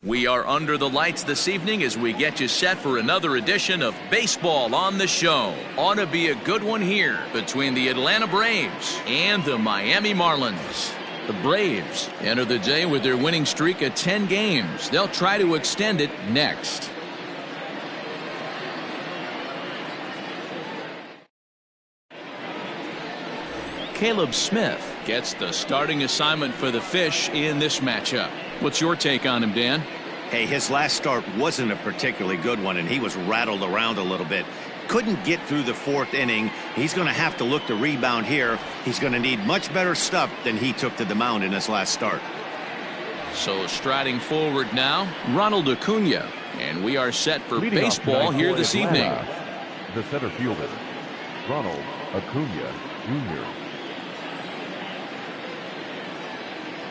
We are under the lights this evening as we get you set for another edition of Baseball on the Show. Ought to be a good one here between the Atlanta Braves and the Miami Marlins. The Braves enter the day with their winning streak at 10 games. They'll try to extend it next. Caleb Smith gets the starting assignment for the Fish in this matchup. What's your take on him, Dan? Hey, his last start wasn't a particularly good one, and he was rattled around a little bit. Couldn't get through the fourth inning. He's going to have to look to rebound here. He's going to need much better stuff than he took to the mound in his last start. So striding forward now, Ronald Acuna. And we are set for baseball here this evening. The center fielder, Ronald Acuna Jr.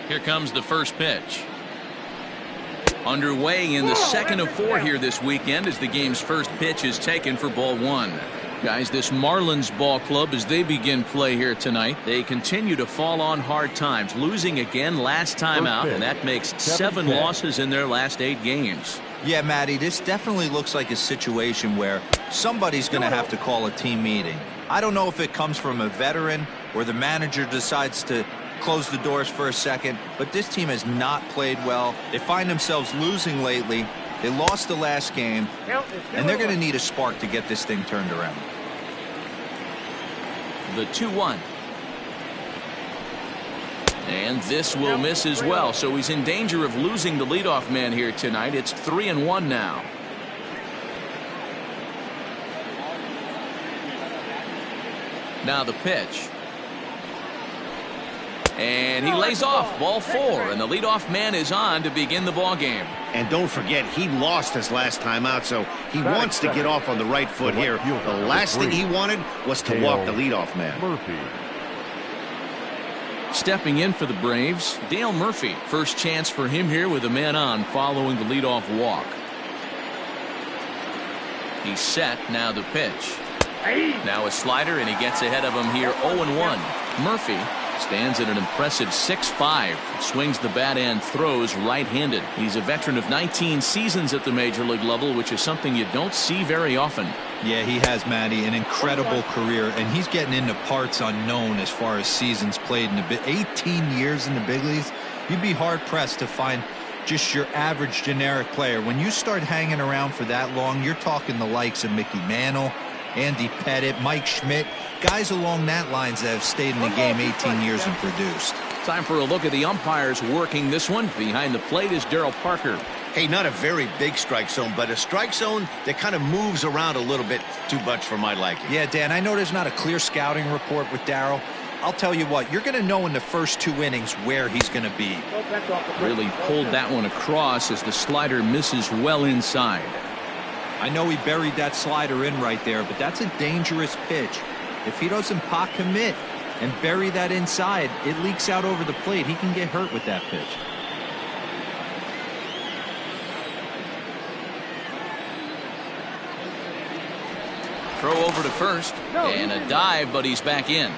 Here comes the first pitch. Underway in the second of 4 here this weekend as the game's first pitch is taken for ball 1. Guys, this Marlins ball club, as they begin play here tonight, they continue to fall on hard times, losing again last time out, and that makes 7 losses in their last 8 games. Yeah, Matty, this definitely looks like a situation where somebody's going to have to call a team meeting. I don't know if it comes from a veteran or the manager decides to close the doors for a second, but this team has not played well. They find themselves losing lately. They lost the last game, and they're going to need a spark to get this thing turned around. The 2-1. And this will miss as well, so he's in danger of losing the leadoff man here tonight. It's 3-1 now. Now the pitch. And he lays off ball 4, and the leadoff man is on to begin the ball game. And don't forget, he lost his last time out, so he wants to get off on the right foot here. The last thing he wanted was to walk the leadoff man. Stepping in for the Braves, Dale Murphy. First chance for him here with a man on following the leadoff walk. He's set. Now the pitch. Now a slider, and he gets ahead of him here. 0-1. Murphy stands at an impressive 6'5", swings the bat and throws right-handed. He's a veteran of 19 seasons at the major league level, which is something you don't see very often. Yeah, he has, Matty, an incredible career, and he's getting into parts unknown as far as seasons played in the 18 years in the big leagues. You'd be hard-pressed to find just your average generic player. When you start hanging around for that long, you're talking the likes of Mickey Mantle, Andy Pettitte, Mike Schmidt, guys along that lines that have stayed in the game 18 years and produced. Time for a look at the umpires working this one. Behind the plate is Darryl Parker. Hey, not a very big strike zone, but a strike zone that kind of moves around a little bit too much for my liking. Yeah, Dan, I know there's not a clear scouting report with Darryl. I'll tell you what, you're going to know in the first 2 innings where he's going to be. Really pulled that one across as the slider misses well inside. I know he buried that slider in right there, but that's a dangerous pitch. If he doesn't pot commit and bury that inside, it leaks out over the plate. He can get hurt with that pitch. Throw over to first, and a dive, but he's back in.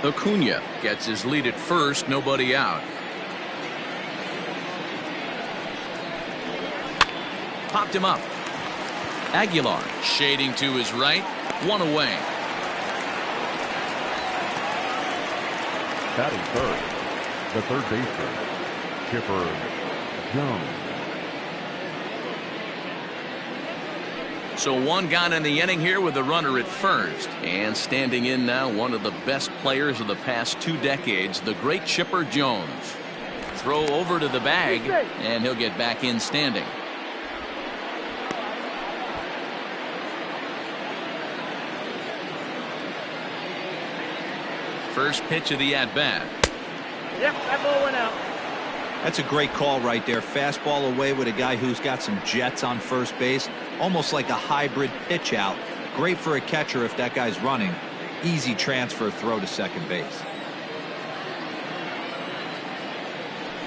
Acuna gets his lead at first, nobody out. Popped him up. Aguilar shading to his right, 1 away. Batting third, the third baseman, Chipper Jones. So 1 gone in the inning here with a runner at first. And standing in now, one of the best players of the past 2 decades, the great Chipper Jones. Throw over to the bag, and he'll get back in standing. First pitch of the at-bat. Yep, that ball went out. That's a great call right there. Fastball away with a guy who's got some jets on first base. Almost like a hybrid pitch out. Great for a catcher if that guy's running. Easy transfer throw to second base.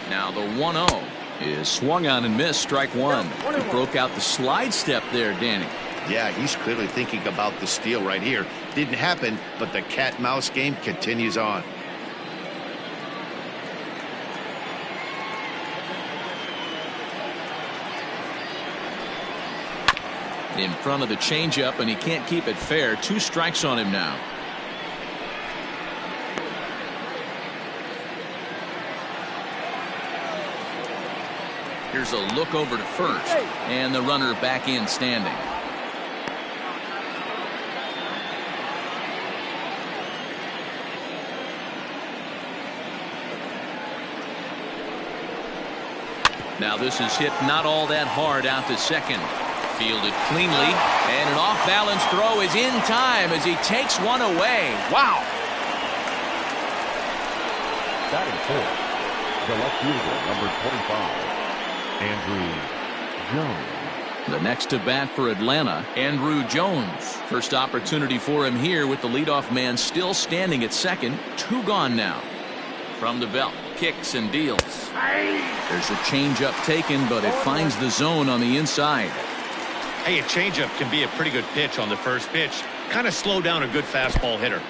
Now the 1-0 is swung on and missed. Strike 1. He broke out the slide step there, Danny. Yeah, he's clearly thinking about the steal right here. Didn't happen, but the cat-mouse game continues on. In front of the changeup, and he can't keep it fair. 2 strikes on him now. Here's a look over to first, and the runner back in standing. Now this is hit not all that hard out to second. Fielded cleanly, and an off-balance throw is in time as he takes one away. Wow. Batting fourth, the left fielder, number 25, Andrew Jones. The next to bat for Atlanta, Andrew Jones. First opportunity for him here with the leadoff man still standing at second. 2 gone now. From the belt, kicks and deals. There's a changeup taken, but it finds the zone on the inside. Hey, a changeup can be a pretty good pitch on the first pitch. Kind of slow down a good fastball hitter.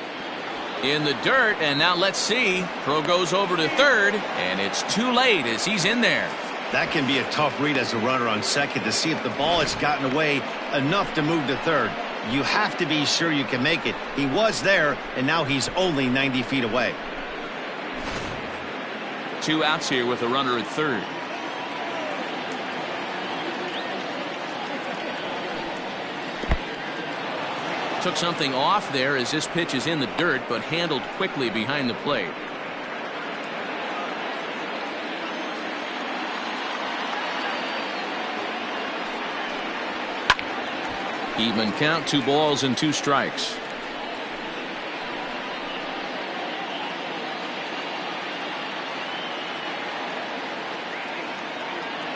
In the dirt, and now let's see. Throw goes over to third, and it's too late as he's in there. That can be a tough read as a runner on second to see if the ball has gotten away enough to move to third. You have to be sure you can make it. He was there, and now he's only 90 feet away. 2 outs here with a runner at third. Took something off there as this pitch is in the dirt, but handled quickly behind the plate. Even count, 2 balls and 2 strikes.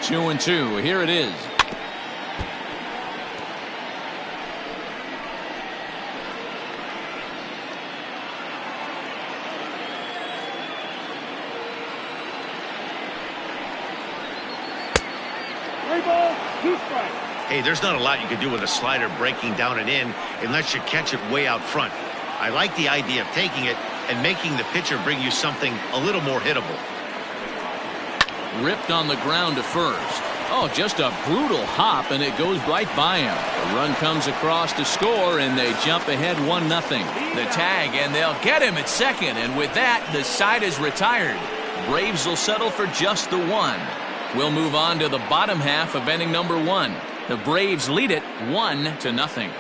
Two and 2. Here it is. Hey, there's not a lot you can do with a slider breaking down and in unless you catch it way out front. I like the idea of taking it and making the pitcher bring you something a little more hittable. Ripped on the ground to first. Oh, just a brutal hop, and it goes right by him. The run comes across to score, and they jump ahead 1-0. The tag, and they'll get him at second, and with that, the side is retired. Braves will settle for just the 1. We'll move on to the bottom half of inning number 1. The Braves lead it 1-0.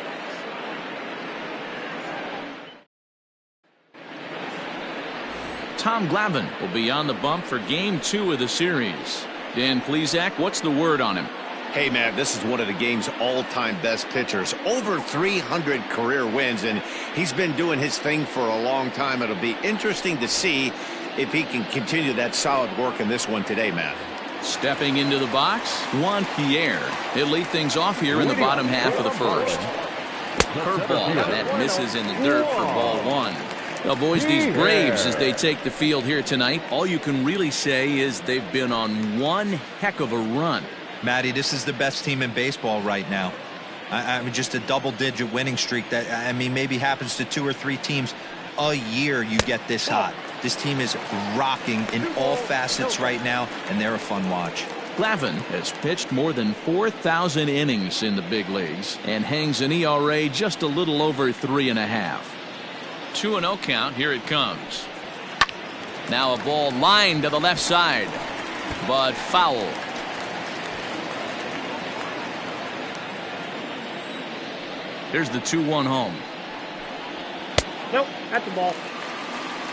Tom Glavine will be on the bump for game 2 of the series. Dan Plesac, what's the word on him? Hey, man, this is one of the game's all-time best pitchers. Over 300 career wins, and he's been doing his thing for a long time. It'll be interesting to see if he can continue that solid work in this one today, Matt. Stepping into the box, Juan Pierre. He'll lead things off here in the bottom half of the first. Curveball that misses in the dirt for ball 1. Now, boys, these Braves, as they take the field here tonight, all you can really say is they've been on one heck of a run. Matty, this is the best team in baseball right now. I mean, just a double-digit winning streak that, I mean, maybe happens to 2 or 3 teams a year. You get this hot. This team is rocking in all facets right now, and they're a fun watch. Glavine has pitched more than 4,000 innings in the big leagues and hangs an ERA just a little over 3.5. 2-0 count. Here it comes. Now a ball lined to the left side, but foul. Here's the 2-1 home. Nope, that's the ball.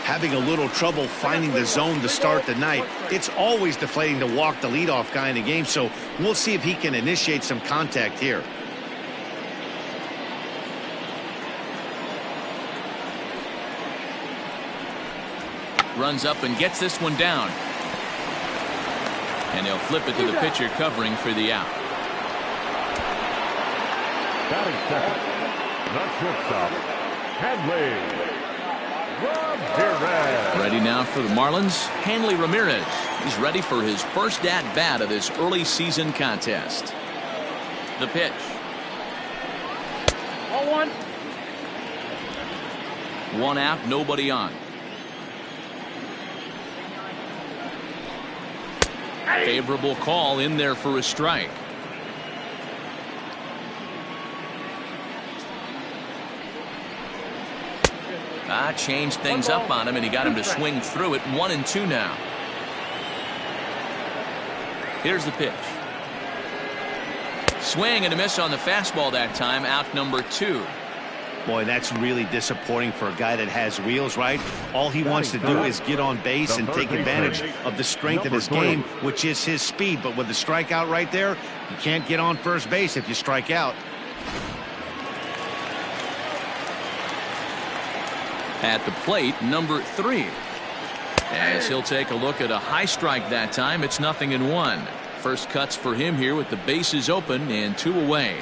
Having a little trouble finding the zone to start the night. It's always deflating to walk the leadoff guy in the game, so we'll see if he can initiate some contact here. Runs up and gets this one down. And he'll flip it to the pitcher covering for the out. Batting second, the shortstop, Hanley Ramirez. Ready now for the Marlins, Hanley Ramirez. He's ready for his first at-bat of this early season contest. The pitch. Ball 1. 1 out, nobody on. Favorable call in there for a strike. Changed things up on him, and he got him to swing through it. 1-2 now. Here's the pitch. Swing and a miss on the fastball that time. Out number 2. Boy, that's really disappointing for a guy that has wheels, right? All he wants to do is get on base and take advantage of the strength of his game, which is his speed. But with the strikeout right there, you can't get on first base if you strike out. At the plate, number 3. As he'll take a look at a high strike that time. It's 0-1. First cuts for him here with the bases open and 2 away.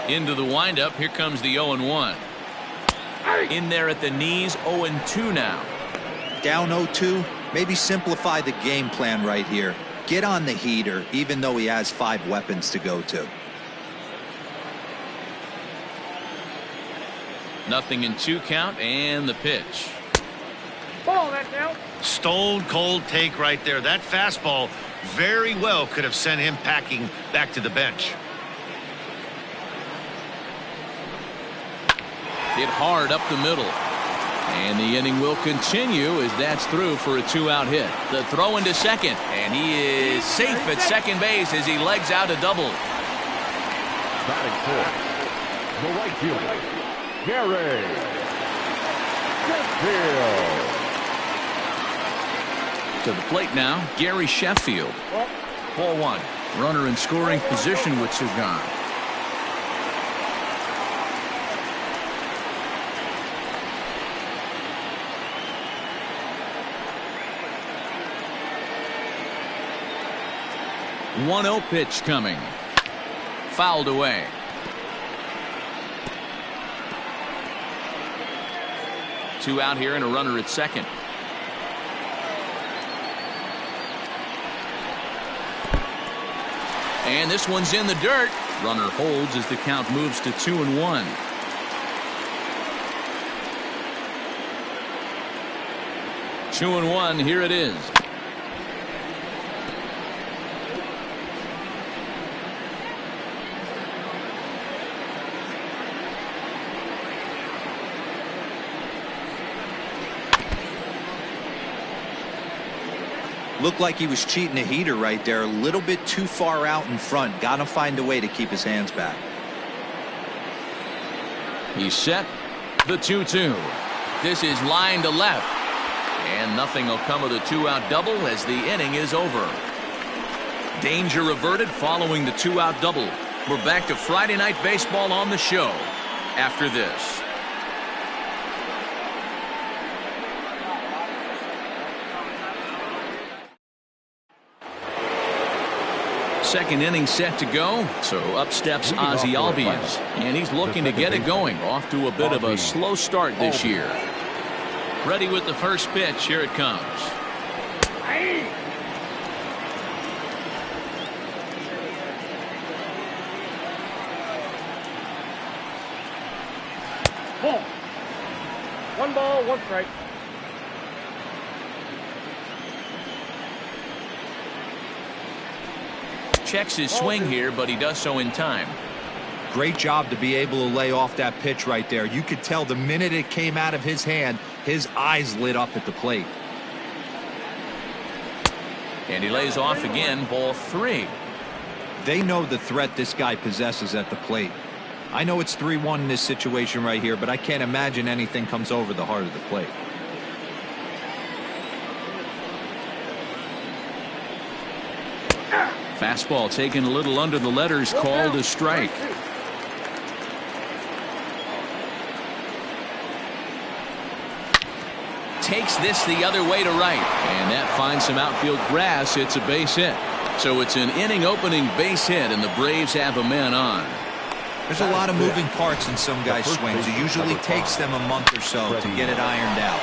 Into the windup. Here comes the 0-1. In there at the knees. 0-2 now. Down 0-2. Maybe simplify the game plan right here. Get on the heater, even though he has 5 weapons to go to. 0-2 count, and the pitch. Ball that now. Stone cold take right there. That fastball very well could have sent him packing back to the bench. Hit hard up the middle. And the inning will continue as that's through for a 2-out hit. The throw into second, and he is safe at second base as he legs out a double. Batting fourth, the right fielder, Gary Sheffield. To the plate now, Gary Sheffield. 4-1. Runner in scoring position with 2 gone. One-0 pitch coming. Fouled away. Two out here and a runner at second. And this one's in the dirt. Runner holds as the count moves to 2-1. Two and one. Here it is. Looked like he was cheating a heater right there. A little bit too far out in front. Got to find a way to keep his hands back. He's set. The 2-2. This is line to left. And nothing will come of the 2-out double as the inning is over. Danger averted following the 2-out double. We're back to Friday Night Baseball on the show after this. Second inning set to go. So up steps Ozzie Albies. And he's looking to get it going. Off to a bit of a slow start this year. Ready with the first pitch. Here it comes. Ball. 1 ball, 1 strike. Checks his swing here, but he does so in time. Great job to be able to lay off that pitch right there. You could tell the minute it came out of his hand, his eyes lit up at the plate. And he lays off again. Ball 3. They know the threat this guy possesses at the plate. I know it's 3-1 in this situation right here, but I can't imagine anything comes over the heart of the plate. Fastball taken a little under the letters, called a strike. Takes this the other way to right, and that finds some outfield grass. It's a base hit. So it's an inning opening base hit, and the Braves have a man on. There's a lot of moving parts in some guys' swings. It usually takes them a month or so to get it ironed out.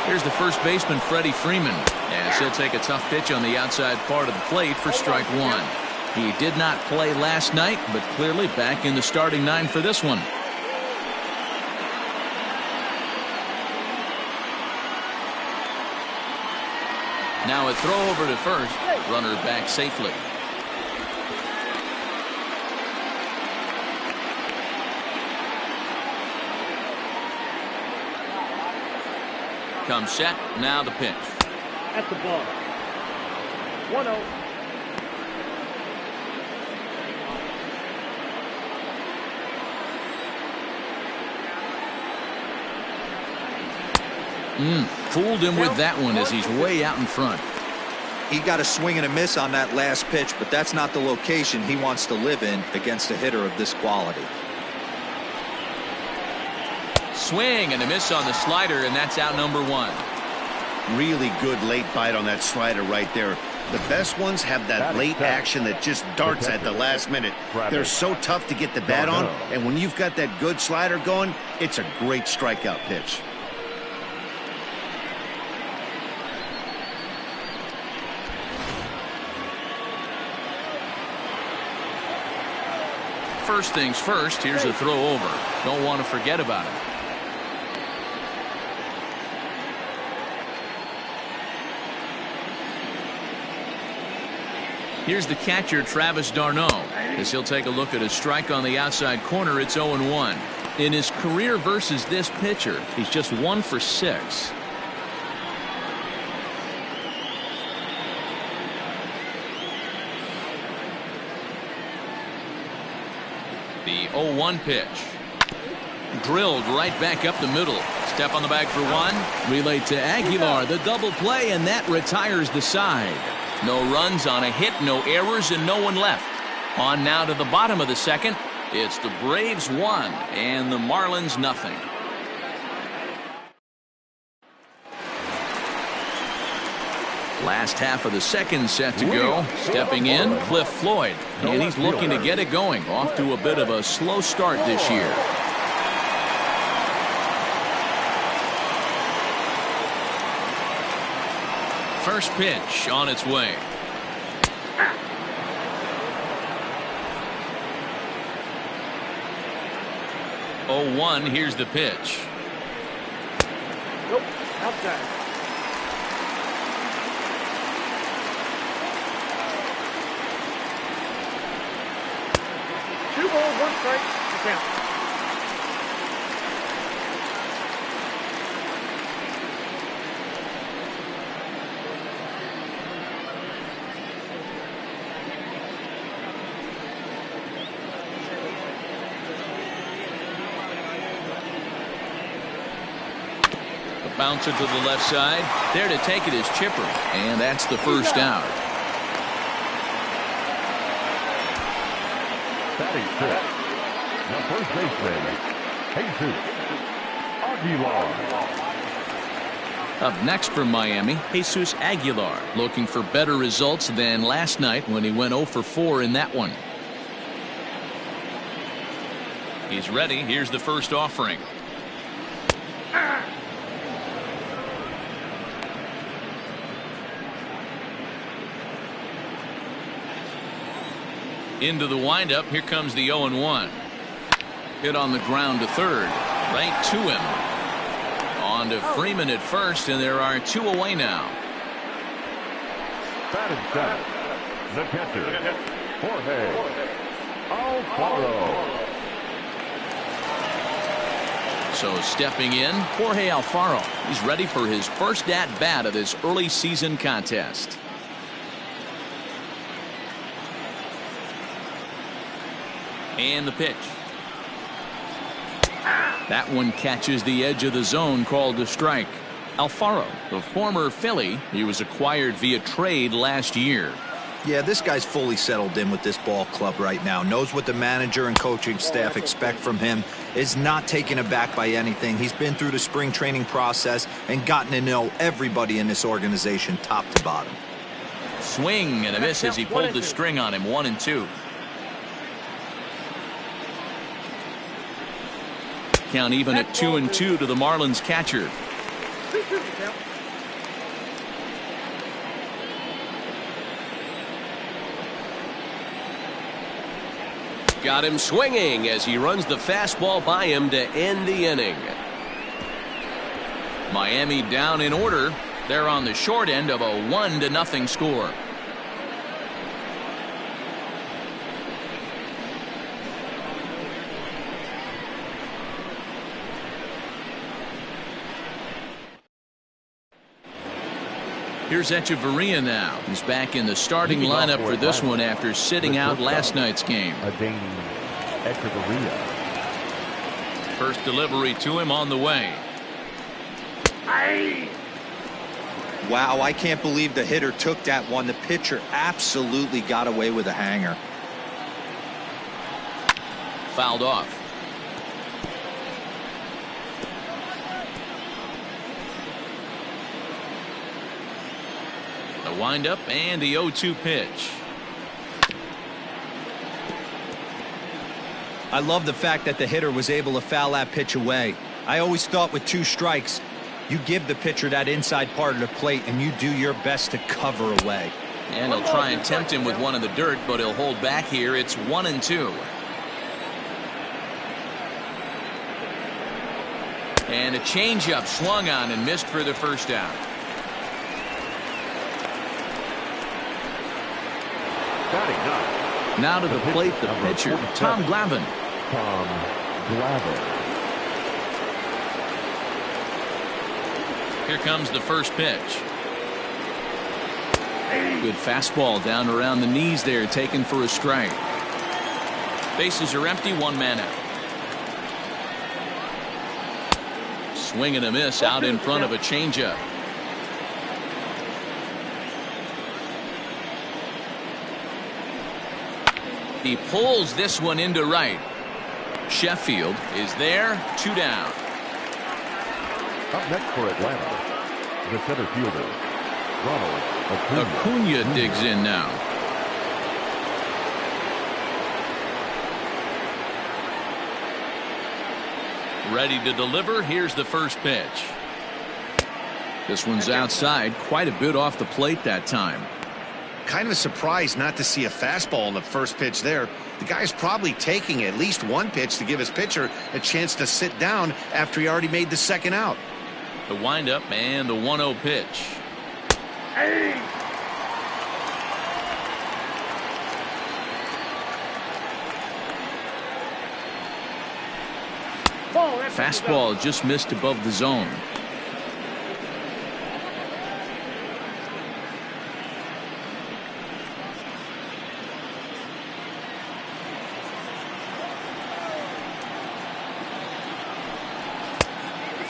Here's the first baseman, Freddie Freeman, as he'll take a tough pitch on the outside part of the plate for strike 1. He did not play last night, but clearly back in the starting 9 for this one. Now a throw over to first. Runner back safely. Comes set. Now the pitch. At the ball. 1-0. Fooled him with that one as he's way out in front. He got a swing and a miss on that last pitch, but that's not the location he wants to live in against a hitter of this quality. Swing and a miss on the slider, and that's out number one. Really good late bite on that slider right there. The best ones have that late action that just darts at the last minute. They're so tough to get the bat on, and when you've got that good slider going, it's a great strikeout pitch. First things first, here's a throw over. Don't want to forget about it. Here's the catcher, Travis d'Arnaud, as he'll take a look at a strike on the outside corner. It's 0-1. In his career versus this pitcher, he's just 1 for 6. The 0-1 pitch. Drilled right back up the middle. Step on the bag for one. Relay to Aguilar. The double play, and that retires the side. No runs on a hit, no errors, and no one left. On now to the bottom of the second. It's the Braves 1 and the Marlins nothing. Last half of the second set to go. Stepping in, Cliff Floyd. And he's looking to get it going. Off to a bit of a slow start this year. First pitch on its way. Oh, 1. Here's the pitch. Nope. Outside. Two balls, 1 strike. To count. Bouncer to the left side. There to take it is Chipper. And that's the first out. Batting fifth, the first baseman, Jesus Aguilar. Up next from Miami, Jesus Aguilar, looking for better results than last night when he went 0 for 4 in that one. He's ready. Here's the first offering. Into the windup. Here comes the 0-1. Hit on the ground to third. Right to him. On to Freeman at first, and there are 2 away now. Batting seventh, the catcher, Jorge Alfaro. So stepping in, Jorge Alfaro. He's ready for his first at-bat of this early season contest. And the pitch. That one catches the edge of the zone, called a strike. Alfaro, the former Philly, he was acquired via trade last year. Yeah, this guy's fully settled in with this ball club right now. Knows what the manager and coaching staff expect from him. Is not taken aback by anything. He's been through the spring training process and gotten to know everybody in this organization top to bottom. Swing and a miss as he pulled the string on him. 1-2. Count even at 2-2 to the Marlins catcher. Got him swinging as he runs the fastball by him to end the inning. Miami down in order. They're on the short end of a 1-0 score. Here's Echeverria now. He's back in the starting lineup for this one after sitting out last night's game. Echeverria. First delivery to him on the way. Wow, I can't believe the hitter took that one. The pitcher absolutely got away with a hanger. Fouled off. The windup and the 0-2 pitch. I love the fact that the hitter was able to foul that pitch away. I always thought with 2 strikes, you give the pitcher that inside part of the plate and you do your best to cover away. And he'll try and tempt him with one in the dirt, but he'll hold back here. It's 1-2. And a changeup swung on and missed for the first out. Now to the plate, the pitcher, Tom Glavine. Tom Glavine. Here comes the first pitch. Good fastball down around the knees there, taken for a strike. Bases are empty, 1 man out. Swing and a miss out in front of a changeup. He pulls this one into right. Sheffield is there, 2 down. Up next for Atlanta, the center fielder, Ronald Acuna digs in now. Ready to deliver. Here's the first pitch. This one's outside, quite a bit off the plate that time. Kind of a surprise not to see a fastball in the first pitch there. The guy's probably taking at least 1 pitch to give his pitcher a chance to sit down after he already made the second out. The windup and the 1-0 pitch. Fastball just missed above the zone.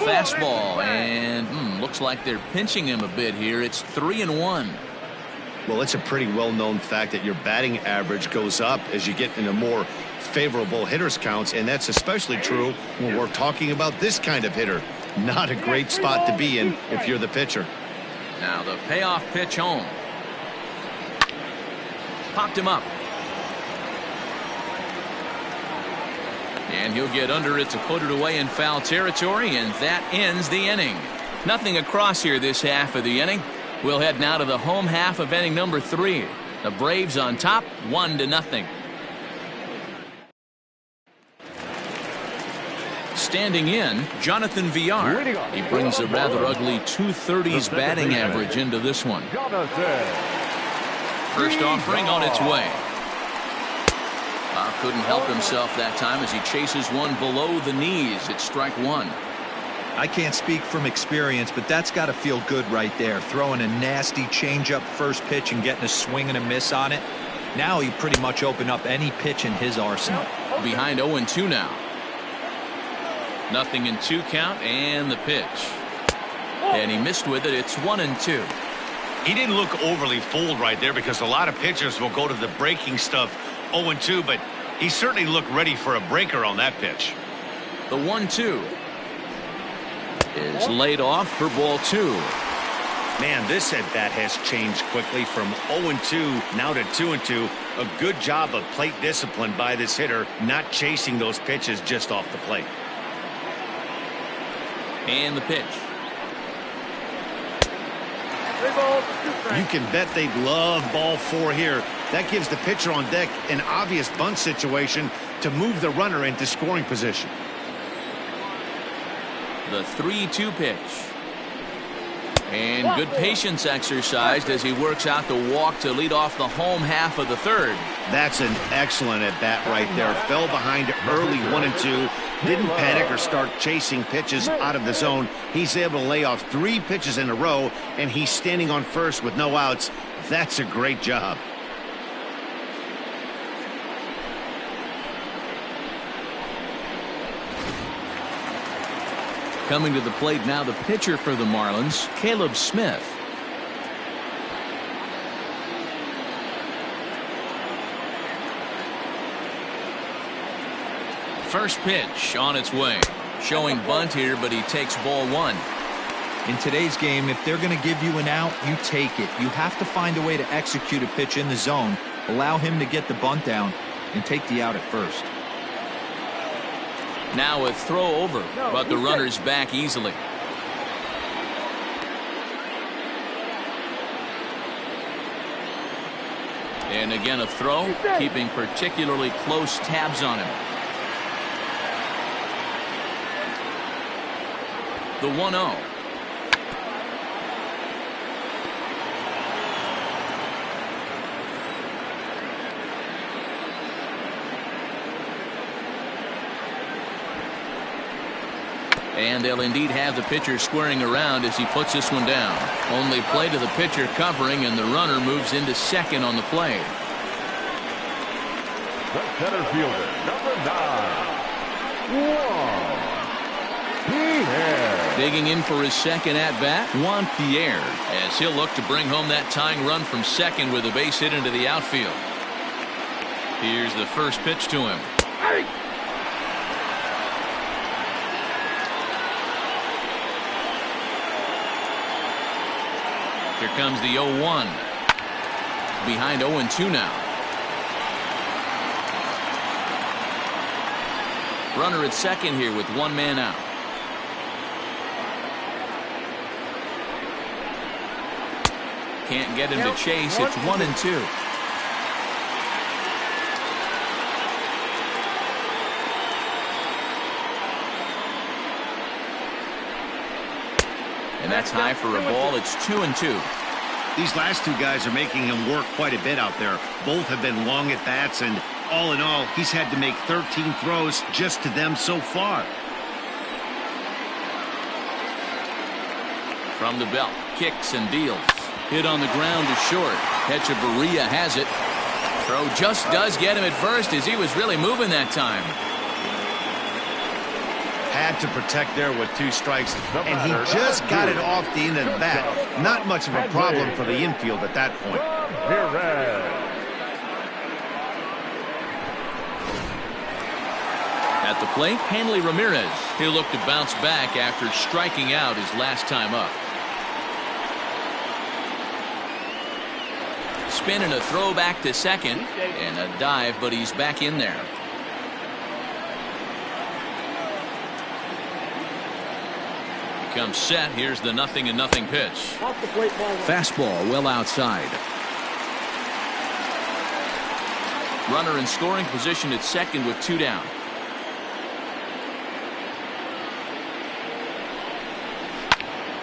Fastball, and looks like they're pinching him a bit here. It's 3-1. Well, it's a pretty well-known fact that your batting average goes up as you get into more favorable hitters counts, and that's especially true when we're talking about this kind of hitter. Not a great spot to be in if you're the pitcher. Now the payoff pitch home. Popped him up. And he'll get under it to put it away in foul territory, and that ends the inning. Nothing across here this half of the inning. We'll head now to the home half of inning number 3. The Braves on top, 1-0. Standing in, Jonathan Villar. He brings a rather ugly 230s batting average into this one. First offering on its way. Couldn't help himself that time as he chases one below the knees. It's strike 1. I can't speak from experience, but that's got to feel good right there. Throwing a nasty changeup first pitch and getting a swing and a miss on it. Now he pretty much opened up any pitch in his arsenal. Behind 0-2 now. 0-2 count and the pitch. And he missed with it. It's 1-2. He didn't look overly fooled right there because a lot of pitchers will go to the breaking stuff 0-2, but he certainly looked ready for a breaker on that pitch. The 1-2 is laid off for ball 2. Man, this at bat has changed quickly from 0-2 now to 2-2. A good job of plate discipline by this hitter, not chasing those pitches just off the plate. And the pitch. You can bet they'd love ball 4 here. That gives the pitcher on deck an obvious bunt situation to move the runner into scoring position. The 3-2 pitch. And good patience exercised as he works out the walk to lead off the home half of the third. That's an excellent at-bat right there. Fell behind early 1-2. Didn't panic or start chasing pitches out of the zone. He's able to lay off 3 pitches in a row, and he's standing on first with no outs. That's a great job. Coming to the plate now, the pitcher for the Marlins, Caleb Smith. First pitch on its way. Showing bunt here, but he takes ball 1. In today's game, if they're going to give you an out, you take it. You have to find a way to execute a pitch in the zone, allow him to get the bunt down, and take the out at first. Now a throw over, but the runner's back easily. And again a throw, keeping particularly close tabs on him. The 1-0. And they'll indeed have the pitcher squaring around as he puts this one down. Only play to the pitcher covering, and the runner moves into second on the play. The center fielder, number 9, Juan Pierre. Digging in for his second at-bat, Juan Pierre, as he'll look to bring home that tying run from second with a base hit into the outfield. Here's the first pitch to him. Here comes the 0-1. Behind 0-2 now. Runner at second here with 1 man out. Can't get him to chase. It's 1-2. And that's high for a ball. It's 2-2. These last 2 guys are making him work quite a bit out there. Both have been long at bats, and all in all, he's had to make 13 throws just to them so far. From the belt, kicks and deals. Hit on the ground to short. Hechavarria has it. Throw just does get him at first as he was really moving that time. Had to protect there with 2 strikes, and he just got it off the end of the bat. Not much of a problem for the infield at that point. At the plate, Hanley Ramirez. He'll look to bounce back after striking out his last time up. Spin and a throw back to second, and a dive, but he's back in there. Comes set. Here's the 0-0 pitch. Fastball well outside. Runner in scoring position at second with 2 down.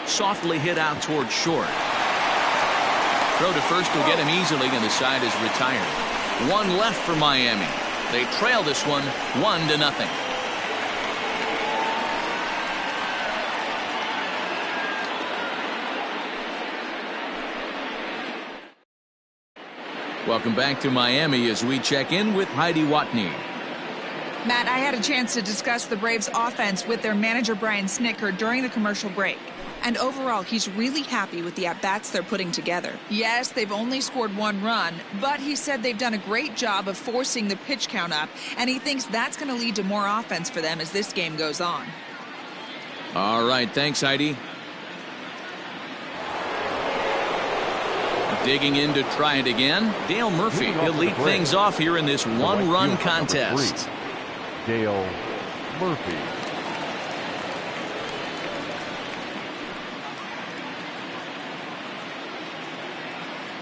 Softly hit out towards short. Throw to first will get him easily, and the side is retired. 1 left for Miami. They trail this one 1-0. Welcome back to Miami as we check in with Heidi Watney. Matt, I had a chance to discuss the Braves offense with their manager Brian Snicker during the commercial break. And overall, he's really happy with the at-bats they're putting together. Yes, they've only scored 1 run, but he said they've done a great job of forcing the pitch count up, and he thinks that's going to lead to more offense for them as this game goes on. All right, thanks, Heidi. Digging in to try it again, Dale Murphy. He'll lead things off here in this 1-run contest. Dale Murphy.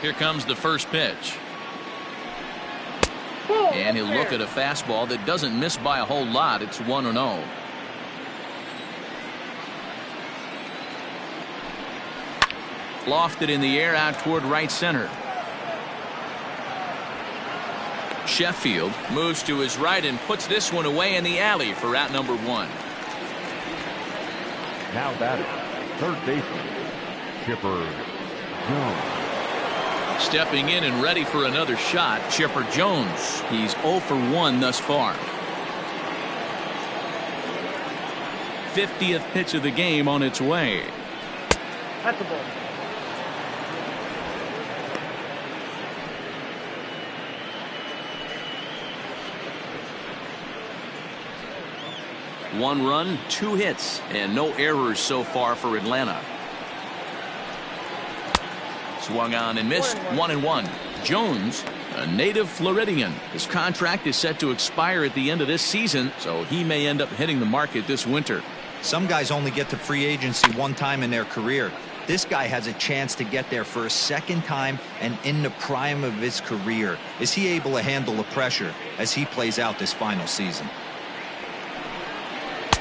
Here comes the first pitch. And he'll look at a fastball that doesn't miss by a whole lot. It's 1-0. Lofted in the air out toward right center. Sheffield moves to his right and puts this one away in the alley for out number 1. Now batting, third baseman, Chipper Jones. Stepping in and ready for another shot, Chipper Jones. He's 0 for 1 thus far. 50th pitch of the game on its way. At the ball. One run, 2 hits, and no errors so far for Atlanta. Swung on and missed. 1-1. Jones, a native Floridian. His contract is set to expire at the end of this season, so he may end up hitting the market this winter. Some guys only get to free agency one time in their career. This guy has a chance to get there for a second time and in the prime of his career. Is he able to handle the pressure as he plays out this final season?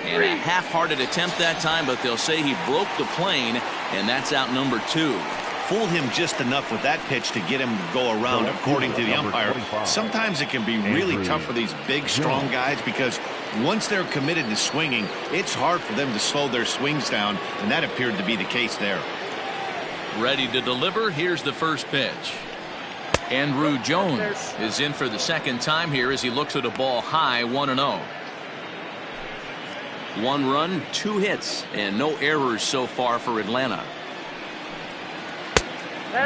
And a half-hearted attempt that time, but they'll say he broke the plane, and that's out number 2. Fooled him just enough with that pitch to get him to go around, according to the umpire. Sometimes it can be really tough for these big, strong guys because once they're committed to swinging, it's hard for them to slow their swings down, and that appeared to be the case there. Ready to deliver. Here's the first pitch. Andrew Jones is in for the second time here as he looks at a ball high, 1-0. 1 run, 2 hits, and no errors so far for Atlanta.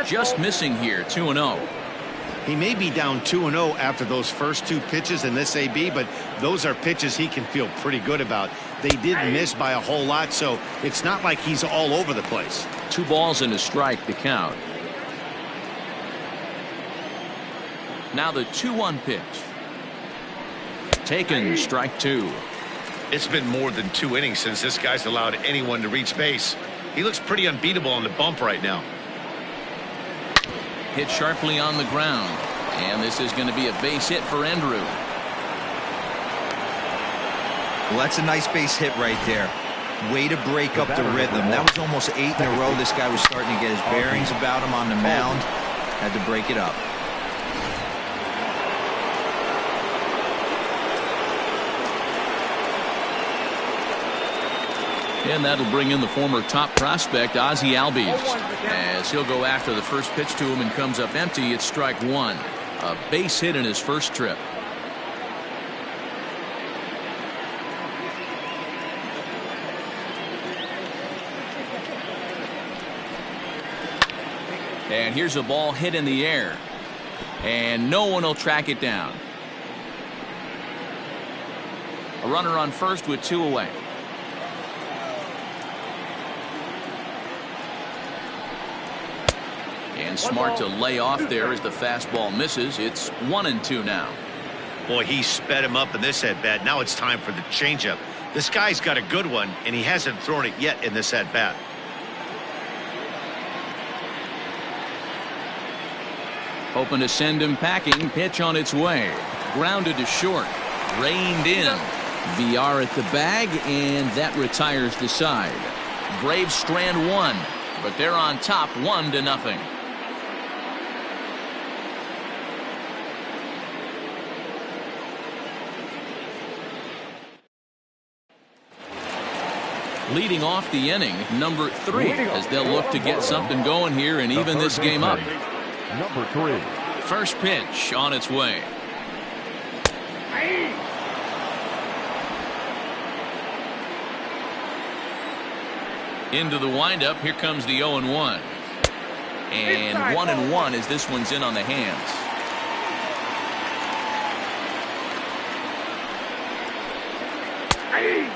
Just missing here, 2-0. He may be down 2-0 after those first 2 pitches in this AB, but those are pitches he can feel pretty good about. They did miss by a whole lot, so it's not like he's all over the place. 2 balls and a strike to count. Now the 2-1 pitch. Taken, strike 2. It's been more than 2 innings since this guy's allowed anyone to reach base. He looks pretty unbeatable on the bump right now. Hit sharply on the ground, and this is going to be a base hit for Andrew. Well, that's a nice base hit right there. Way to break up the rhythm. That was almost 8 in a row. This guy was starting to get his bearings about him on the mound. Had to break it up. And that'll bring in the former top prospect, Ozzie Albies. As he'll go after the first pitch to him and comes up empty, it's strike 1. A base hit in his first trip. And here's a ball hit in the air. And no one will track it down. A runner on first with 2 away. And smart to lay off there as the fastball misses. It's 1-2 now. Boy, he sped him up in this at-bat. Now it's time for the changeup. This guy's got a good one, and he hasn't thrown it yet in this at-bat. Hoping to send him packing. Pitch on its way. Grounded to short. Reined in. VR at the bag, and that retires the side. Braves strand 1, but they're on top 1-0. Leading off the inning, number 3, as they'll look to get something going here and even this game up. Number 3. First pitch on its way. Into the windup. Here comes the 0-1. And 1-1 as this one's in on the hands.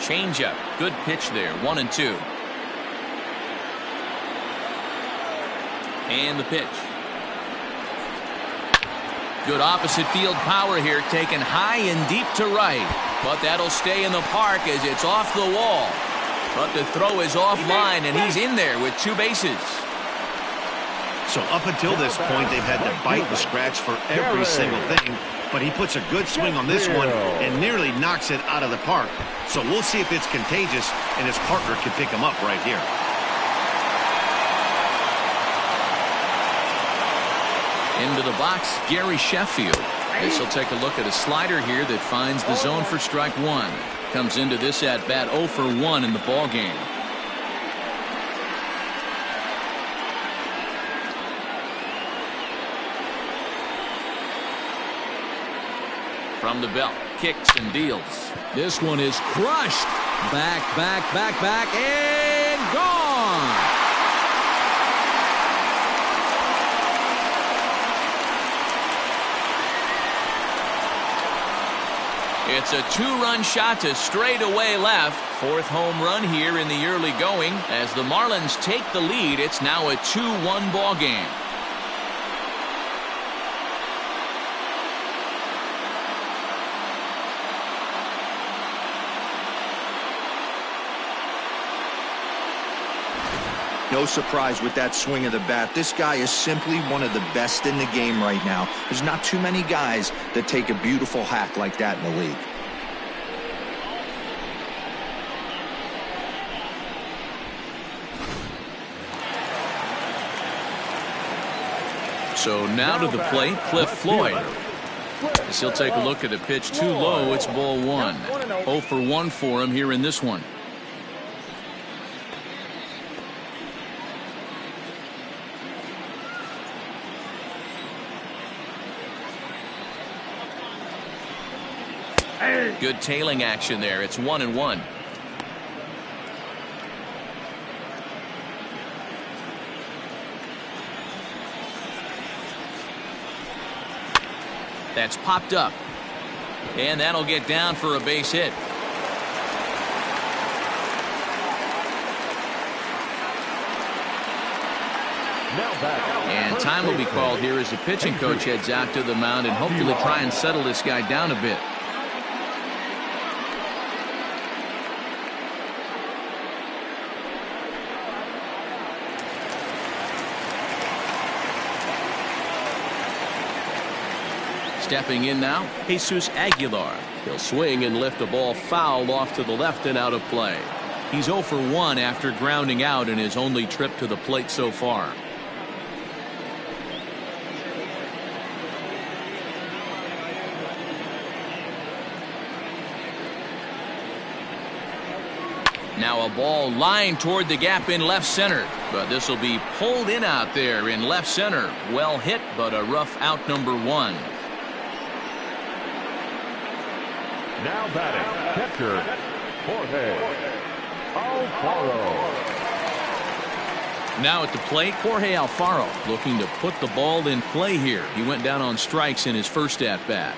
Changeup. Good pitch there. 1-2. And the pitch. Good opposite field power here, taken high and deep to right. But that'll stay in the park as it's off the wall. But the throw is offline, and he's in there with 2 bases. So up until this point, they've had to bite and scratch for every single thing. But he puts a good swing on this one and nearly knocks it out of the park. So we'll see if it's contagious and his partner can pick him up right here. Into the box, Gary Sheffield. This will take a look at a slider here that finds the zone for strike one. Comes into this at bat 0 for 1 in the ball game. From the belt, kicks and deals. This one is crushed. Back, and gone. It's a two-run shot to straightaway left. Fourth home run here in the early going. As the Marlins take the lead, it's now a 2-1 ball game. No surprise with that swing of the bat. This guy is simply one of the best in the game right now. There's not too many guys that take a beautiful hack like that in the league. So now to the plate, Cliff Floyd. As he'll take a look at a pitch too low, it's ball one. 0 for 1 for him here in this one. Good tailing action there. It's 1-1. That's popped up. And that'll get down for a base hit. And time will be called here as the pitching coach heads out to the mound and hopefully try and settle this guy down a bit. Stepping in now, Jesus Aguilar. He'll swing and lift the ball foul off to the left and out of play. He's 0 for 1 after grounding out in his only trip to the plate so far. Now a ball lined toward the gap in left center, but this will be pulled in out there in left center. Well hit, but a rough out, number 1. Now batting, catcher, Jorge Alfaro. Now at the plate, Jorge Alfaro looking to put the ball in play here. He went down on strikes in his first at-bat.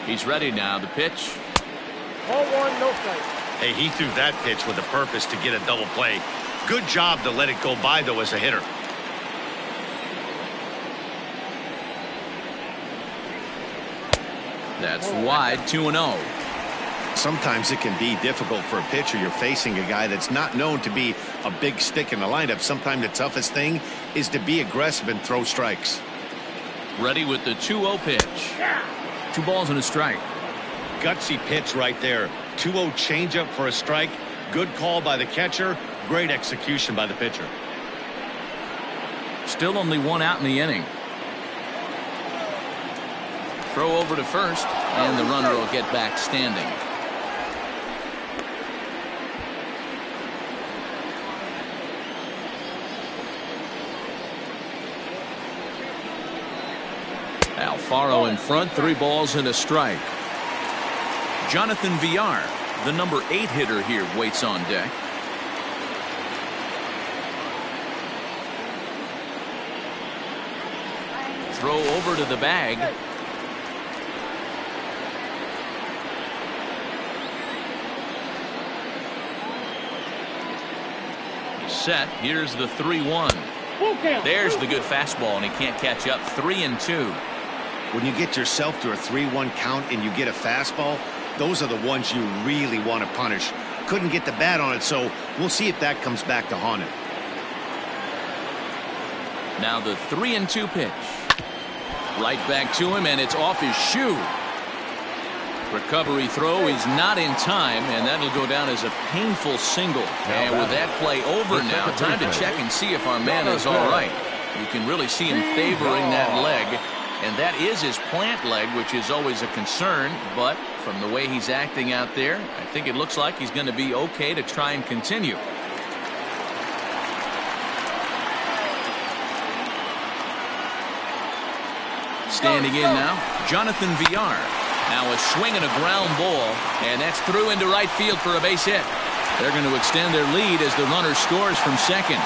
He's ready now. The pitch. Ball 1, no strike. Hey, he threw that pitch with a purpose to get a double play. Good job to let it go by, though, as a hitter. That's wide, 2-0. Sometimes it can be difficult for a pitcher. You're facing a guy that's not known to be a big stick in the lineup. Sometimes the toughest thing is to be aggressive and throw strikes. Ready with the 2-0 pitch. 2 balls and a strike. Gutsy pitch right there. 2-0 changeup for a strike. Good call by the catcher. Great execution by the pitcher. Still only 1 out in the inning. Throw over to first, and the runner will get back standing. Alfaro in front, 3 balls and a strike. Jonathan Villar, the number 8 hitter here, waits on deck. Throw over to the bag. Set. Here's the 3-1. There's the good fastball, and he can't catch up. 3-2. When you get yourself to a 3-1 count and you get a fastball, those are the ones you really want to punish. Couldn't get the bat on it, so we'll see if that comes back to haunt him. Now the 3-2 pitch. Right back to him, and it's off his shoe. Recovery throw is not in time, and that'll go down as a painful single. And with that play over now, time to check and see if our man is all right. You can really see him favoring that leg, and that is his plant leg, which is always a concern. But from the way he's acting out there, I think it looks like he's going to be okay to try and continue. Standing in now, Jonathan Villar. Now a swing and a ground ball, and that's through into right field for a base hit. They're going to extend their lead as the runner scores from second.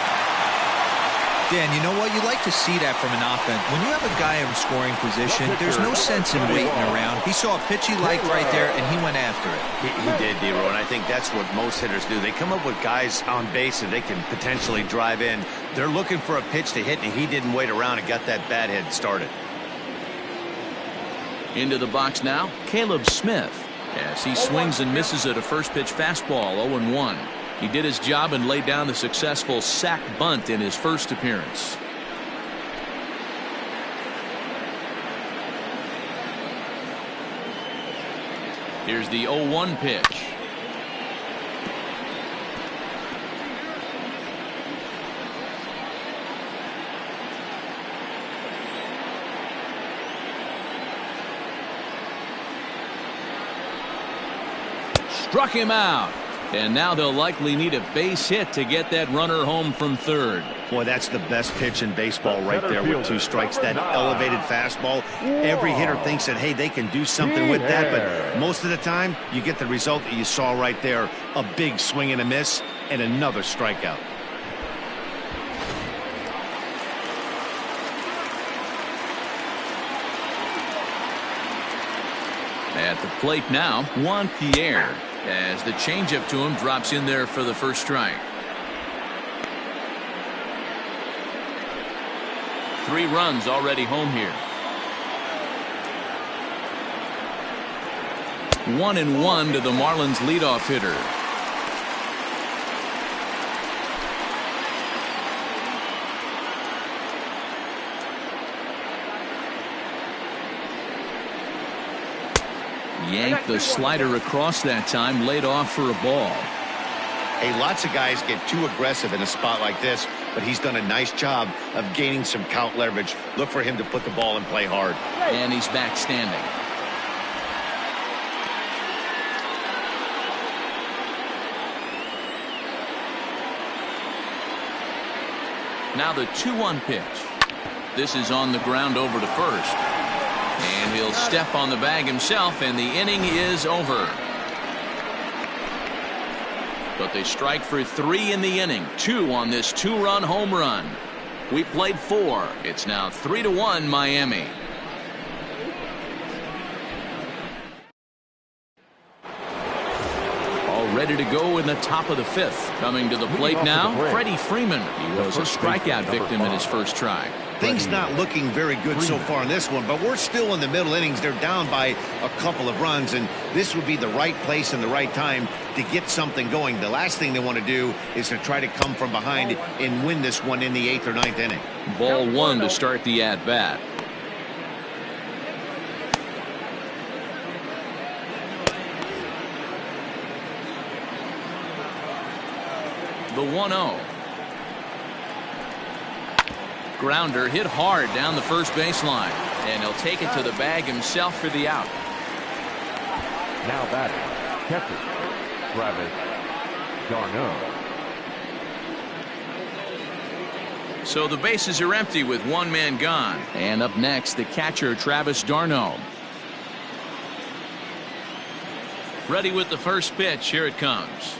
Dan, you know what? You like to see that from an offense. When you have a guy in scoring position, there's no sense in waiting around. He saw a pitch he liked right there, and he went after it. He did, D-Row, and I think that's what most hitters do. They come up with guys on base that they can potentially drive in. They're looking for a pitch to hit, and he didn't wait around and got that bat head started. Into the box now, Caleb Smith, as he swings and misses at a first pitch fastball, 0-1. He did his job and laid down the successful sac bunt in his first appearance. Here's the 0-1 pitch. Struck him out. And now they'll likely need a base hit to get that runner home from third. Boy, that's the best pitch in baseball right there with 2 strikes. That elevated fastball. Every hitter thinks that, hey, they can do something with that. But most of the time, you get the result that you saw right there. A big swing and a miss and another strikeout. At the plate now, Juan Pierre, as the changeup to him drops in there for the first strike. 3 runs already home here. 1-1 to the Marlins leadoff hitter. Yanked the slider across that time, laid off for a ball. Hey, lots of guys get too aggressive in a spot like this, but he's done a nice job of gaining some count leverage. Look for him to put the ball in play hard. And he's back standing. Now the 2-1 pitch. This is on the ground over to first. And he'll step on the bag himself, and the inning is over. But they strike for 3 in the inning. 2 on this 2-run home run. We played 4. It's now 3-1 Miami. All ready to go in the top of the 5th. Coming to the plate now, Freddie Freeman. He was a strikeout victim in his first try. Things not looking very good so far in this one, but we're still in the middle innings. They're down by a couple of runs, and this would be the right place and the right time to get something going. The last thing they want to do is to try to come from behind and win this one in the 8th or 9th inning. Ball 1 to start the at-bat. The 1-0. Grounder hit hard down the first baseline, and he'll take it to the bag himself for the out. Now batting, catcher, Travis d'Arnaud. So the bases are empty with 1 man gone. And up next, the catcher, Travis d'Arnaud. Ready with the first pitch. Here it comes.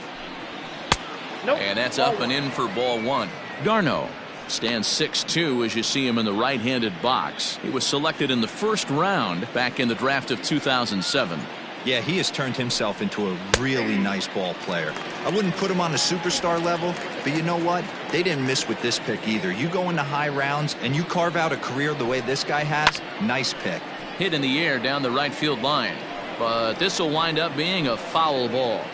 Nope. And that's up and in for ball 1. d'Arnaud stands 6'2" as you see him in the right-handed box. He was selected in the first round back in the draft of 2007. Yeah, he has turned himself into a really nice ball player. I wouldn't put him on a superstar level, but you know what? They didn't miss with this pick either. You go into high rounds and you carve out a career the way this guy has, nice pick. Hit in the air down the right field line, but this will wind up being a foul ball.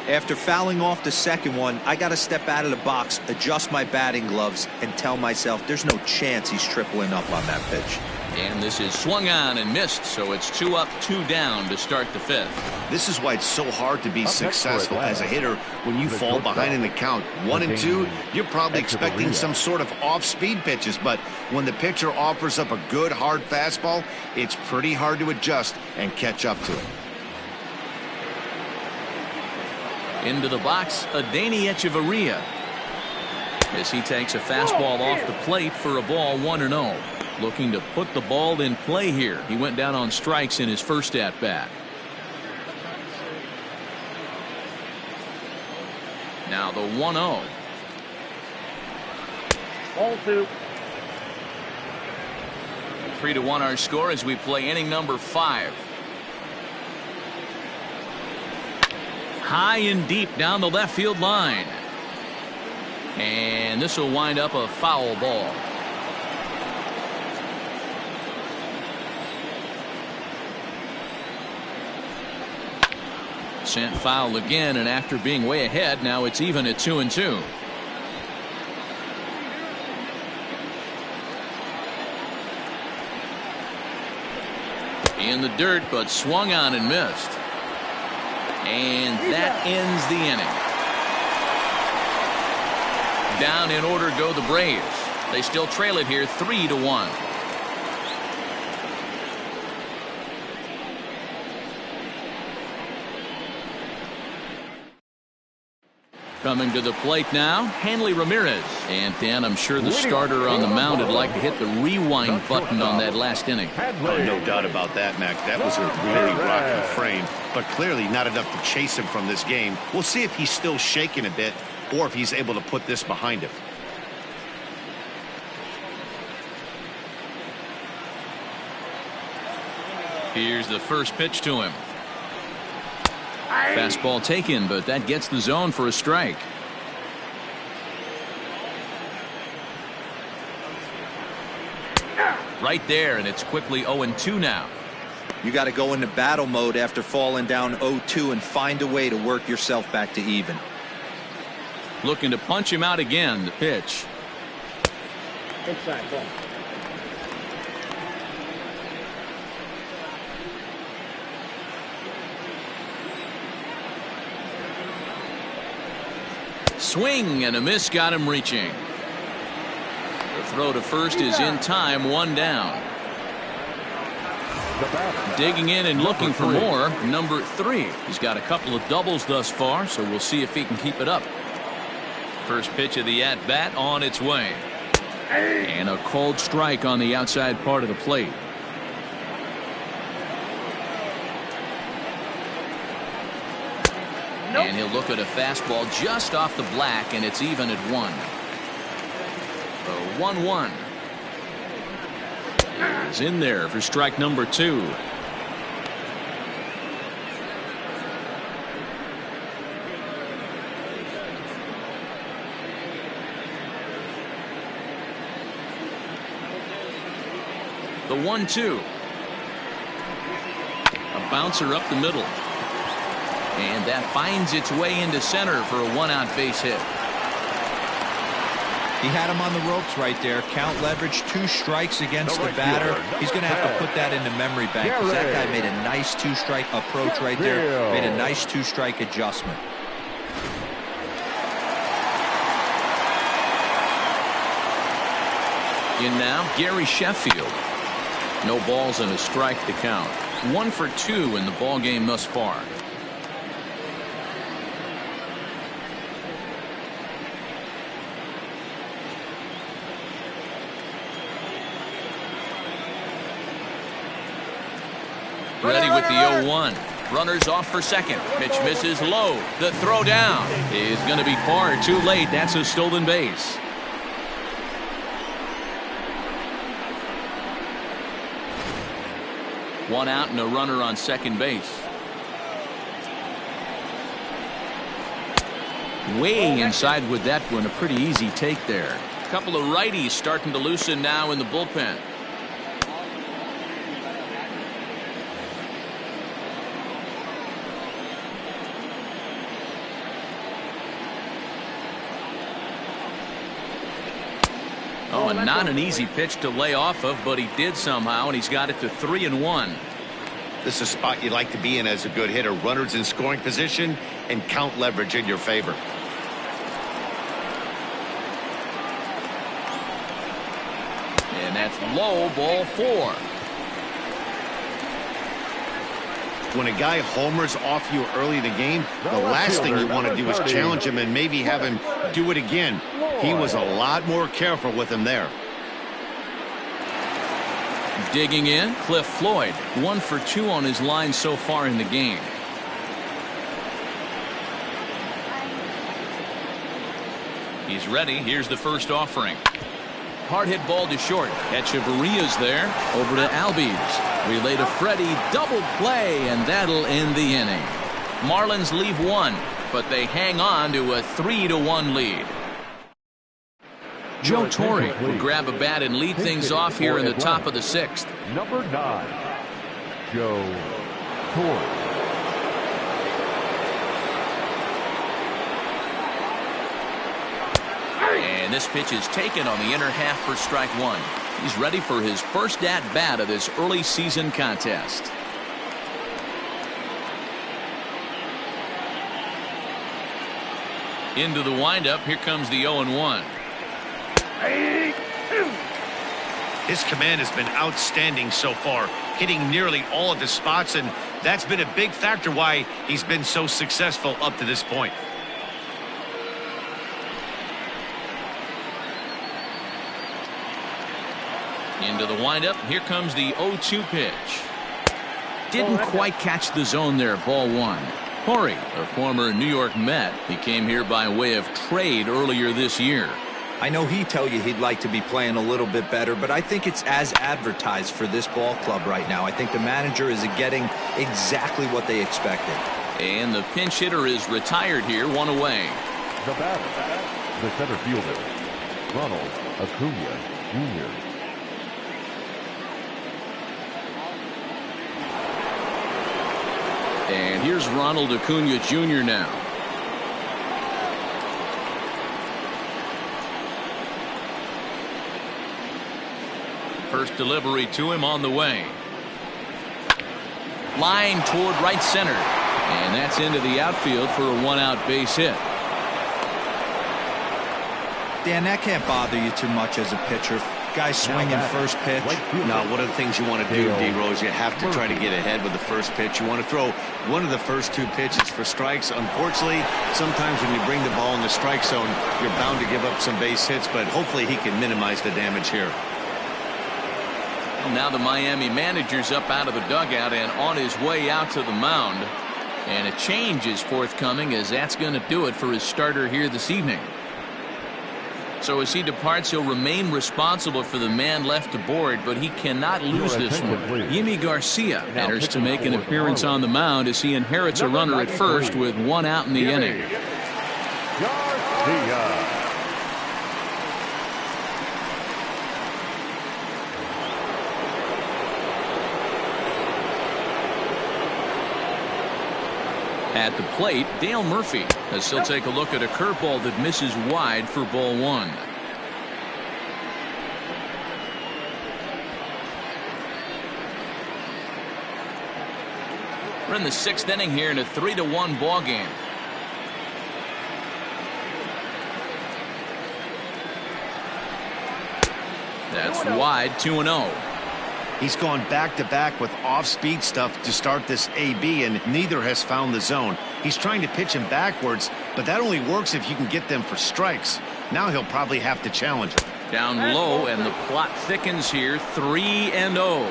After fouling off the second one, I got to step out of the box, adjust my batting gloves, and tell myself there's no chance he's tripling up on that pitch. And this is swung on and missed, so it's 2 up, 2 down to start the 5th. This is why it's so hard to be successful as a hitter when you fall behind in the count 1-2. You're probably expecting some sort of off-speed pitches, but when the pitcher offers up a good hard fastball, it's pretty hard to adjust and catch up to it. Into the box, Adeiny Echeverria, as he takes a fastball off the plate for a ball 1-0. Looking to put the ball in play here. He went down on strikes in his first at bat. Now the 1-0. Ball 2. 3-1 our score as we play inning number 5. High and deep down the left field line. And this will wind up a foul ball. Sent foul again, and after being way ahead, now it's even at 2-2. In the dirt, but swung on and missed. And that ends the inning. Down in order go the Braves. They still trail it here 3-1. Coming to the plate now, Hanley Ramirez. And Dan, I'm sure the starter on the mound would like to hit the rewind button on that last inning. Oh, no doubt about that, Mac. That was a really rocky frame, but clearly not enough to chase him from this game. We'll see if he's still shaking a bit or if he's able to put this behind him. Here's the first pitch to him. Fastball taken, but that gets the zone for a strike. Right there, and it's quickly 0-2 now. You got to go into battle mode after falling down 0-2 and find a way to work yourself back to even. Looking to punch him out again. The pitch. Inside ball. Swing and a miss got him reaching. The throw to first is in time, 1 down. Digging in and looking for more, number 3. He's got a couple of doubles thus far, so we'll see if he can keep it up. First pitch of the at-bat on its way. And a cold strike on the outside part of the plate. And he'll look at a fastball just off the black, and it's even at 1. The 1-1 is in there for strike number 2. The 1-2. A bouncer up the middle. And that finds its way into center for a 1-out base hit. He had him on the ropes right there. Count leverage, 2 strikes against the batter. He's going to have to put that into memory bank because that guy made a nice 2-strike approach right there. Made a nice 2-strike adjustment. In now, Gary Sheffield. No balls and a strike to count. 1 for 2 in the ball game thus far. Ready with the 0-1. Runners off for second. Pitch misses low. The throw down is going to be far too late. That's a stolen base. One out and a runner on second base. Way inside with that one. A pretty easy take there. A couple of righties starting to loosen now in the bullpen. Oh, and not an easy pitch to lay off of, but he did somehow, and he's got it to 3-1. This is a spot you like to be in as a good hitter. Runners in scoring position and count leverage in your favor. And that's low, ball 4. When a guy homers off you early in the game, the last thing you want to do is challenge him and maybe have him do it again. He was a lot more careful with him there. Digging in, Cliff Floyd, 1 for 2 on his line so far in the game. He's ready. Here's the first offering. Hard hit ball to short. Echeverria's there. Over to Albies. Relay to Freddie. Double play, and that'll end the inning. Marlins leave 1, but they hang on to a 3-1 lead. Joe Torre will grab a bat and lead things off here in the top of the 6th. Number 9, Joe Torre. And this pitch is taken on the inner half for strike 1. He's ready for his first at-bat of this early season contest. Into the windup. Here comes the 0-1. His command has been outstanding so far, hitting nearly all of his spots, and that's been a big factor why he's been so successful up to this point. Into the windup. Here comes the 0-2 pitch. Didn't quite catch the zone there. Ball 1. Torre, a former New York Met, he came here by way of trade earlier this year. I know he'd tell you he'd like to be playing a little bit better, but I think it's as advertised for this ball club right now. I think the manager is getting exactly what they expected. And the pinch hitter is retired here, 1 away. The batter, the center fielder, Ronald Acuna Jr. And here's Ronald Acuna Jr. now. First delivery to him on the way. Line toward right center. And that's into the outfield for a 1-out base hit. Dan, that can't bother you too much as a pitcher. Guy swinging first pitch. Now, one of the things you want to do, D-Rose, you have to try to get ahead with the first pitch. You want to throw one of the first 2 pitches for strikes. Unfortunately, sometimes when you bring the ball in the strike zone, you're bound to give up some base hits, but hopefully he can minimize the damage here. Now the Miami manager's up out of the dugout and on his way out to the mound. And a change is forthcoming, as that's going to do it for his starter here this evening. So as he departs, he'll remain responsible for the man left aboard, but he cannot lose this one. Yimi Garcia enters to make an appearance on the mound as he inherits a runner at first with 1 out in the inning. Garcia. At the plate, Dale Murphy, as he'll take a look at a curveball that misses wide for ball 1. We're in the 6th inning here in a 3-1 ball game. That's wide, 2-0. He's gone back-to-back with off-speed stuff to start this AB, and neither has found the zone. He's trying to pitch him backwards, but that only works if you can get them for strikes. Now he'll probably have to challenge him. Down low, and the plot thickens here, 3-0.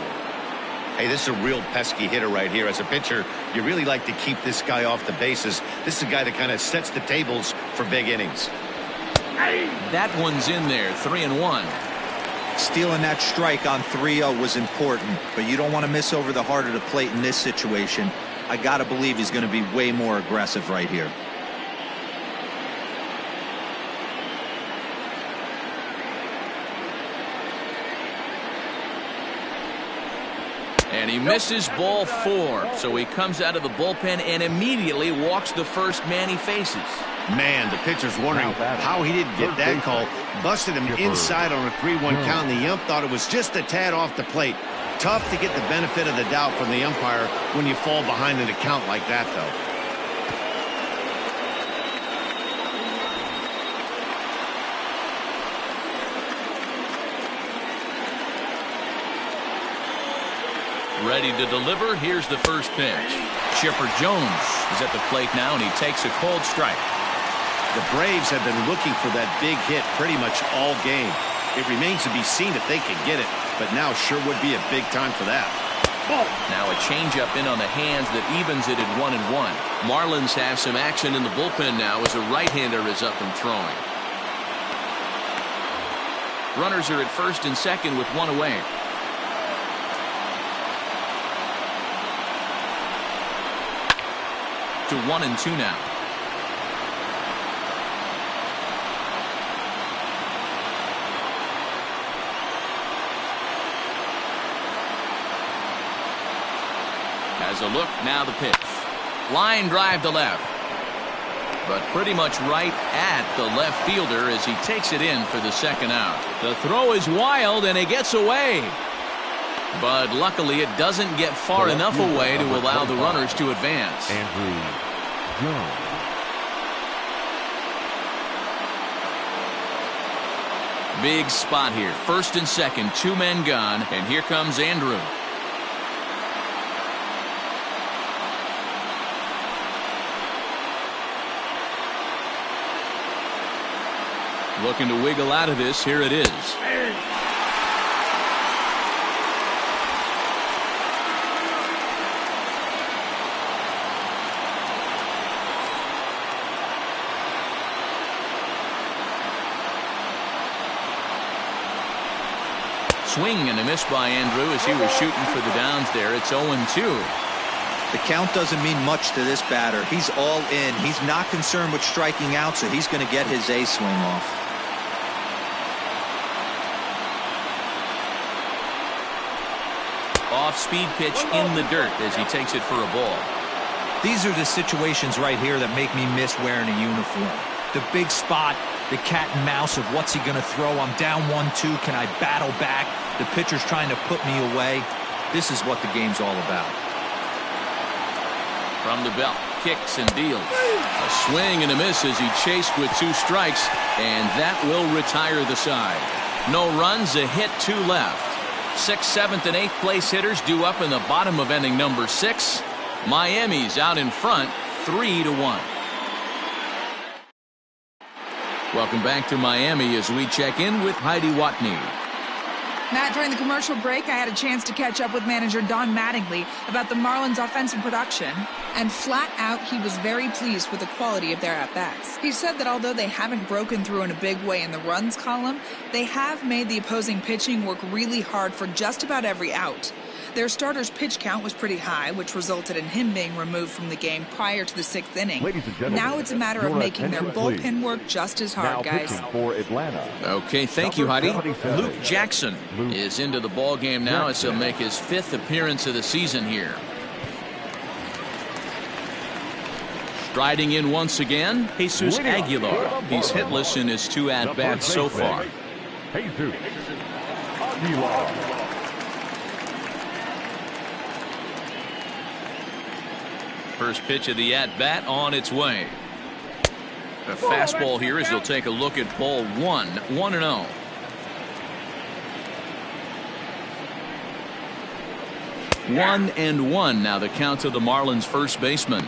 Hey, this is a real pesky hitter right here. As a pitcher, you really like to keep this guy off the bases. This is a guy that kind of sets the tables for big innings. That one's in there, 3-1. Stealing that strike on 3-0 was important, but you don't want to miss over the heart of the plate in this situation. I got to believe he's going to be way more aggressive right here. And he misses ball 4, so he comes out of the bullpen and immediately walks the first man he faces. Man, the pitcher's wondering how he didn't get that call. Busted him inside on a 3-1 count, and the ump thought it was just a tad off the plate. Tough to get the benefit of the doubt from the umpire when you fall behind in a count like that, though. Ready to deliver. Here's the first pitch. Chipper Jones is at the plate now, and he takes a cold strike. The Braves have been looking for that big hit pretty much all game. It remains to be seen if they can get it, but now sure would be a big time for that. Now a changeup in on the hands that evens it at 1-1. Marlins have some action in the bullpen now as a right-hander is up and throwing. Runners are at first and second with one away. To 1-2 now. Has a look, now the pitch. Line drive to left. But pretty much right at the left fielder as he takes it in for the second out. The throw is wild and it gets away. But luckily it doesn't get far enough away to allow the runners to advance. Andrew Jones. Big spot here. First and second, two men gone, and here comes Andrew. Looking to wiggle out of this. Here it is. Swing and a miss by Andrew as he was shooting for the downs there. It's 0-2. The count doesn't mean much to this batter. He's all in. He's not concerned with striking out, so he's going to get his A swing off. Off-speed pitch in the dirt as he takes it for a ball. These are the situations right here that make me miss wearing a uniform. The big spot, the cat and mouse of what's he going to throw. I'm down 1-2. Can I battle back? The pitcher's trying to put me away. This is what the game's all about. From the belt, kicks and deals. A swing and a miss as he chased with two strikes, and that will retire the side. No runs, a hit, two left. 6th, 7th, and 8th place hitters due up in the bottom of inning number 6. Miami's out in front, 3-1. Welcome back to Miami as we check in with Heidi Watney. Matt, during the commercial break, I had a chance to catch up with manager Don Mattingly about the Marlins' offensive production, and flat out, he was very pleased with the quality of their at-bats. He said that although they haven't broken through in a big way in the runs column, they have made the opposing pitching work really hard for just about every out. Their starter's pitch count was pretty high, which resulted in him being removed from the game prior to the 6th inning. Now it's a matter of making their bullpen work just as hard, guys. For Atlanta. Okay, thank you, Heidi. Luke Jackson is into the ball game now as he'll make his 5th appearance of the season here. Striding in once again, Jesus Aguilar. He's hitless in his 2 at-bats so far. Jesus Aguilar. First pitch of the at-bat on its way. A fastball here as he'll take a look at ball 1, 1-0. One and one now the count to the Marlins first baseman.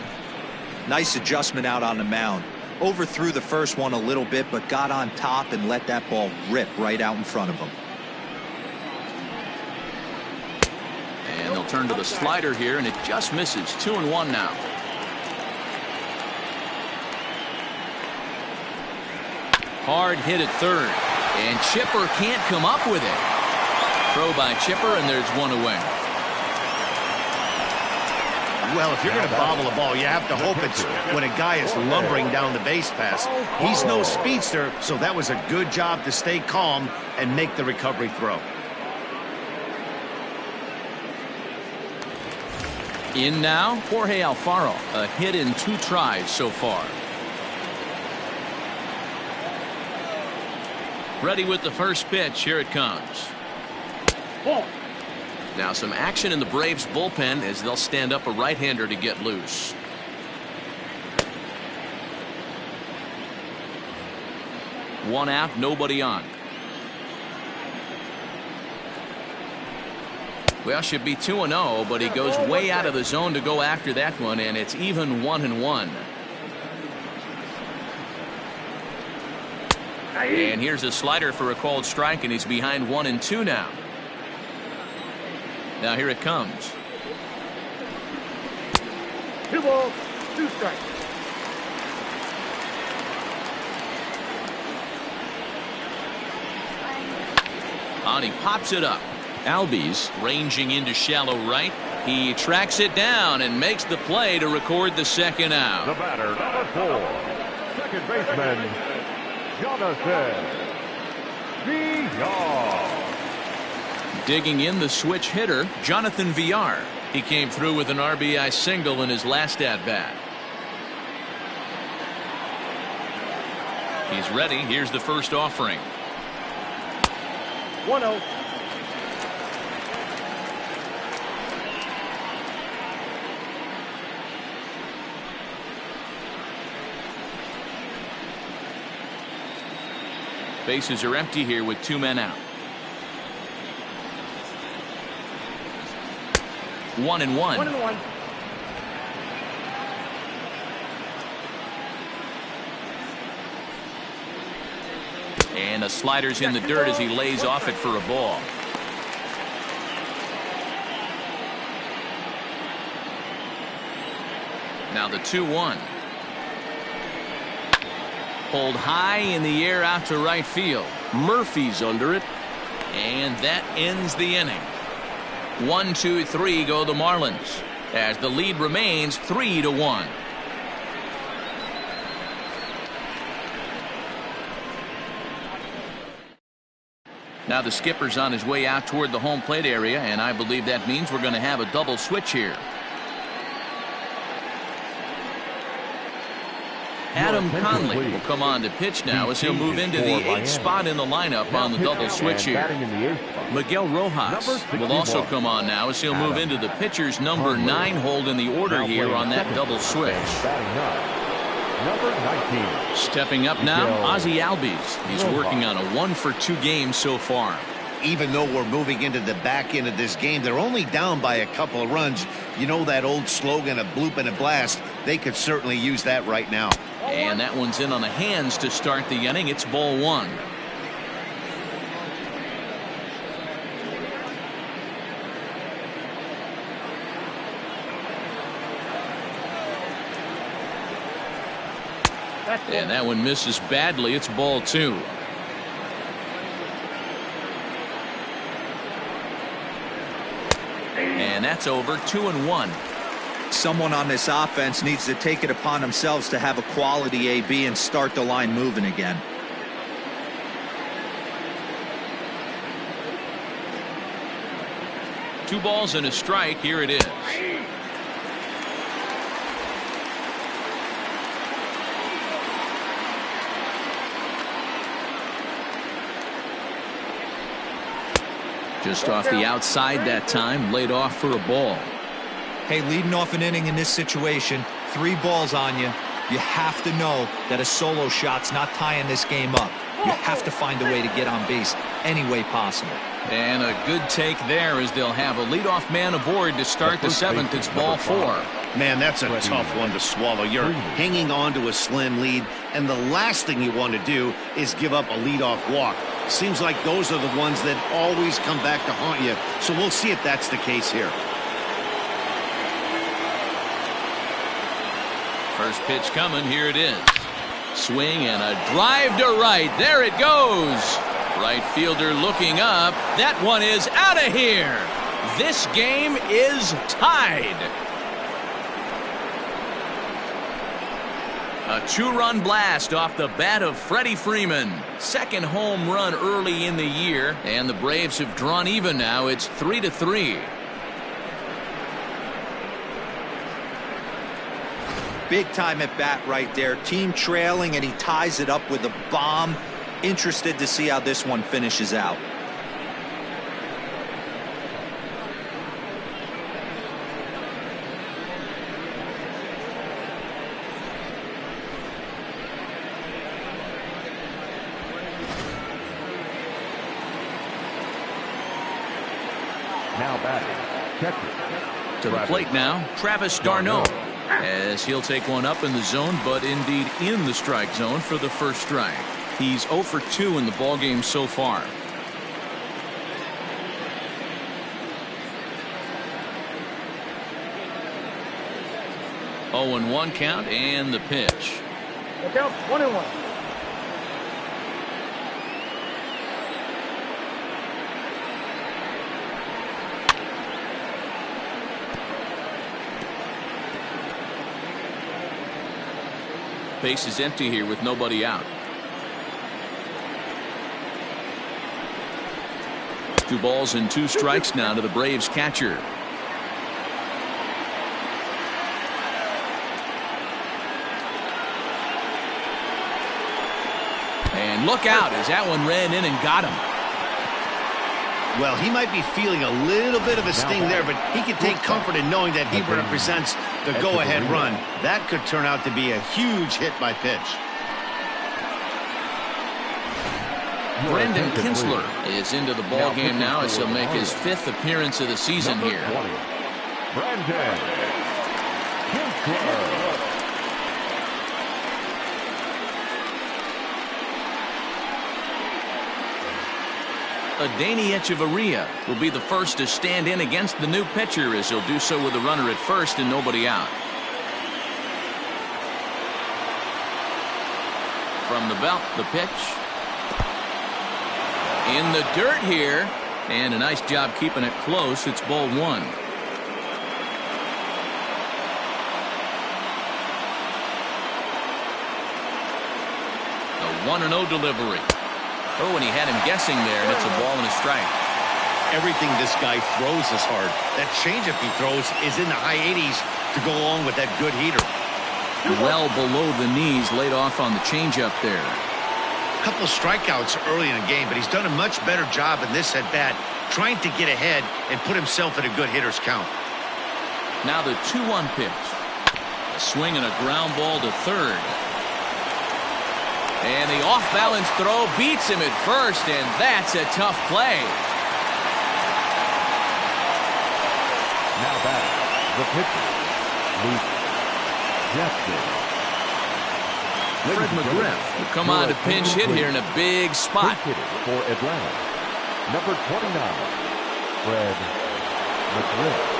Nice adjustment out on the mound. Overthrew the first one a little bit, but got on top and let that ball rip right out in front of him. And they'll turn to the slider here, and it just misses. 2-1 now. Hard hit at third, and Chipper can't come up with it. Throw by Chipper, and there's one away. Well, if you're going to bobble a ball, you have to hope it's when a guy is lumbering down the base pass. He's no speedster, so that was a good job to stay calm and make the recovery throw. In now, Jorge Alfaro, a hit in 2 tries so far. Ready with the first pitch. Here it comes. Ball. Now some action in the Braves bullpen as they'll stand up a right-hander to get loose. One out, nobody on. Well, should be 2-0, but he goes way out of the zone to go after that one, and it's even 1-1. And here's a slider for a called strike, and he's behind 1-2 now. Now here it comes. 2 balls, 2 strikes. And he pops it up. Albies ranging into shallow right. He tracks it down and makes the play to record the second out. The batter, number 4, second baseman, Jonathan Villar. Digging in the switch hitter, Jonathan Villar. He came through with an RBI single in his last at-bat. He's ready. Here's the first offering. 1-0. Bases are empty here with 2 men out. 1-1. 1-1. And a slider's in the dirt as he lays off it for a ball. Now the 2-1. Pulled high in the air out to right field. Murphy's under it. And that ends the inning. 1, 2, 3 go the Marlins as the lead remains 3-1. Now the skipper's on his way out toward the home plate area, and I believe that means we're going to have a double switch here. Adam Conley will come on to pitch now as he'll move into the 8th spot in the lineup on the double switch here. Miguel Rojas will also come on now as he'll move into the pitcher's number 9 hold in the order here on that double switch. Number 19. Stepping up now, Ozzie Albies. He's working on a 1-for-2 game so far. Even though we're moving into the back end of this game, they're only down by a couple of runs. You know that old slogan, a bloop and a blast. They could certainly use that right now. And that one's in on the hands to start the inning. It's ball 1. And that one misses badly. It's ball 2. And that's over. 2-1. Someone on this offense needs to take it upon themselves to have a quality AB and start the line moving again. Two balls and a strike. Here it is. Just off the outside that time, laid off for a ball. Hey, leading off an inning in this situation, 3 balls on you. You have to know that a solo shot's not tying this game up. You have to find a way to get on base any way possible. And a good take there as they'll have a leadoff man aboard to start the 7th. It's ball 4. Man, that's a tough one to swallow. You're hanging on to a slim lead, and the last thing you want to do is give up a leadoff walk. Seems like those are the ones that always come back to haunt you. So we'll see if that's the case here. First pitch coming. Here it is. Swing and a drive to right. There it goes. Right fielder looking up. That one is out of here. This game is tied. A 2-run blast off the bat of Freddie Freeman. Second home run early in the year, and the Braves have drawn even now. It's 3-3. Big time at bat right there. Team trailing, and he ties it up with a bomb. Interested to see how this one finishes out. Now batting, catcher. To the plate now, Travis d'Arnaud, as he'll take one up in the zone, but indeed in the strike zone for the first strike. He's 0 for 2 in the ballgame so far. Oh, and 1 count, and the pitch. The count 1-1. Base is empty here with nobody out. 2 balls and 2 strikes now to the Braves catcher. And look out as that one ran in and got him. Well, he might be feeling a little bit of a sting there, but he can take comfort in knowing that he represents the go-ahead run. That could turn out to be a huge hit by pitch. Brendan Kinsler is into the ball game now as he'll make his 5th appearance of the season here. Brendan Kinsler. Adeiny Echeverria will be the first to stand in against the new pitcher as he'll do so with a runner at first and nobody out. From the belt, the pitch. In the dirt here, and a nice job keeping it close. It's ball 1. A 1-0 delivery. Oh, and he had him guessing there, and it's a ball and a strike. Everything this guy throws is hard. That changeup he throws is in the high 80s to go along with that good heater. Well below the knees, laid off on the changeup there. A couple of strikeouts early in the game, but he's done a much better job in this at-bat trying to get ahead and put himself in a good hitter's count. Now the 2-1 pitch. A swing and a ground ball to third. And the off-balance throw beats him at first, and that's a tough play. Now batting, the pitcher, Luke Jackson. Fred McGriff will come on to pinch hit here in a big spot. Pinch hitter for Atlanta, number 29, Fred McGriff.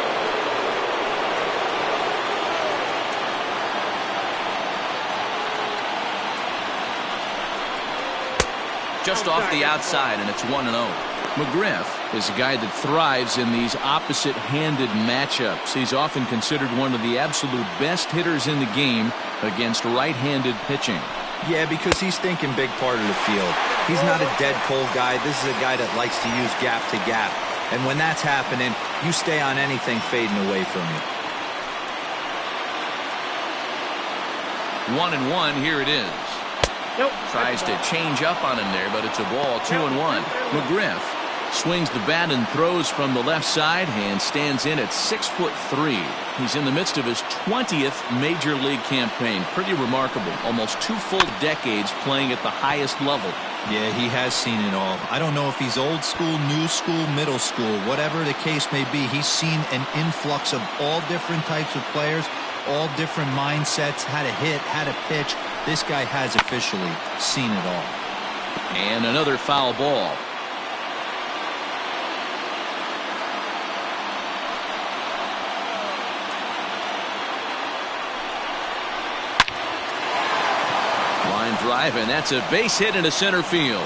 Just off the outside, and it's 1-0. McGriff is a guy that thrives in these opposite-handed matchups. He's often considered one of the absolute best hitters in the game against right-handed pitching. Yeah, because he's thinking big part of the field. He's not a dead cold guy. This is a guy that likes to use gap to gap. And when that's happening, you stay on anything fading away from you. 1-1, here it is. Nope. Tries to change up on him there, but it's a ball. 2-1. McGriff swings the bat and throws from the left side and stands in at 6'3". He's in the midst of his 20th major league campaign. Pretty remarkable. Almost 2 full decades playing at the highest level. Yeah, he has seen it all. I don't know if he's old school, new school, middle school, whatever the case may be. He's seen an influx of all different types of players, all different mindsets, how to hit, how to pitch. This guy has officially seen it all. And another foul ball. Line drive, and that's a base hit into center field.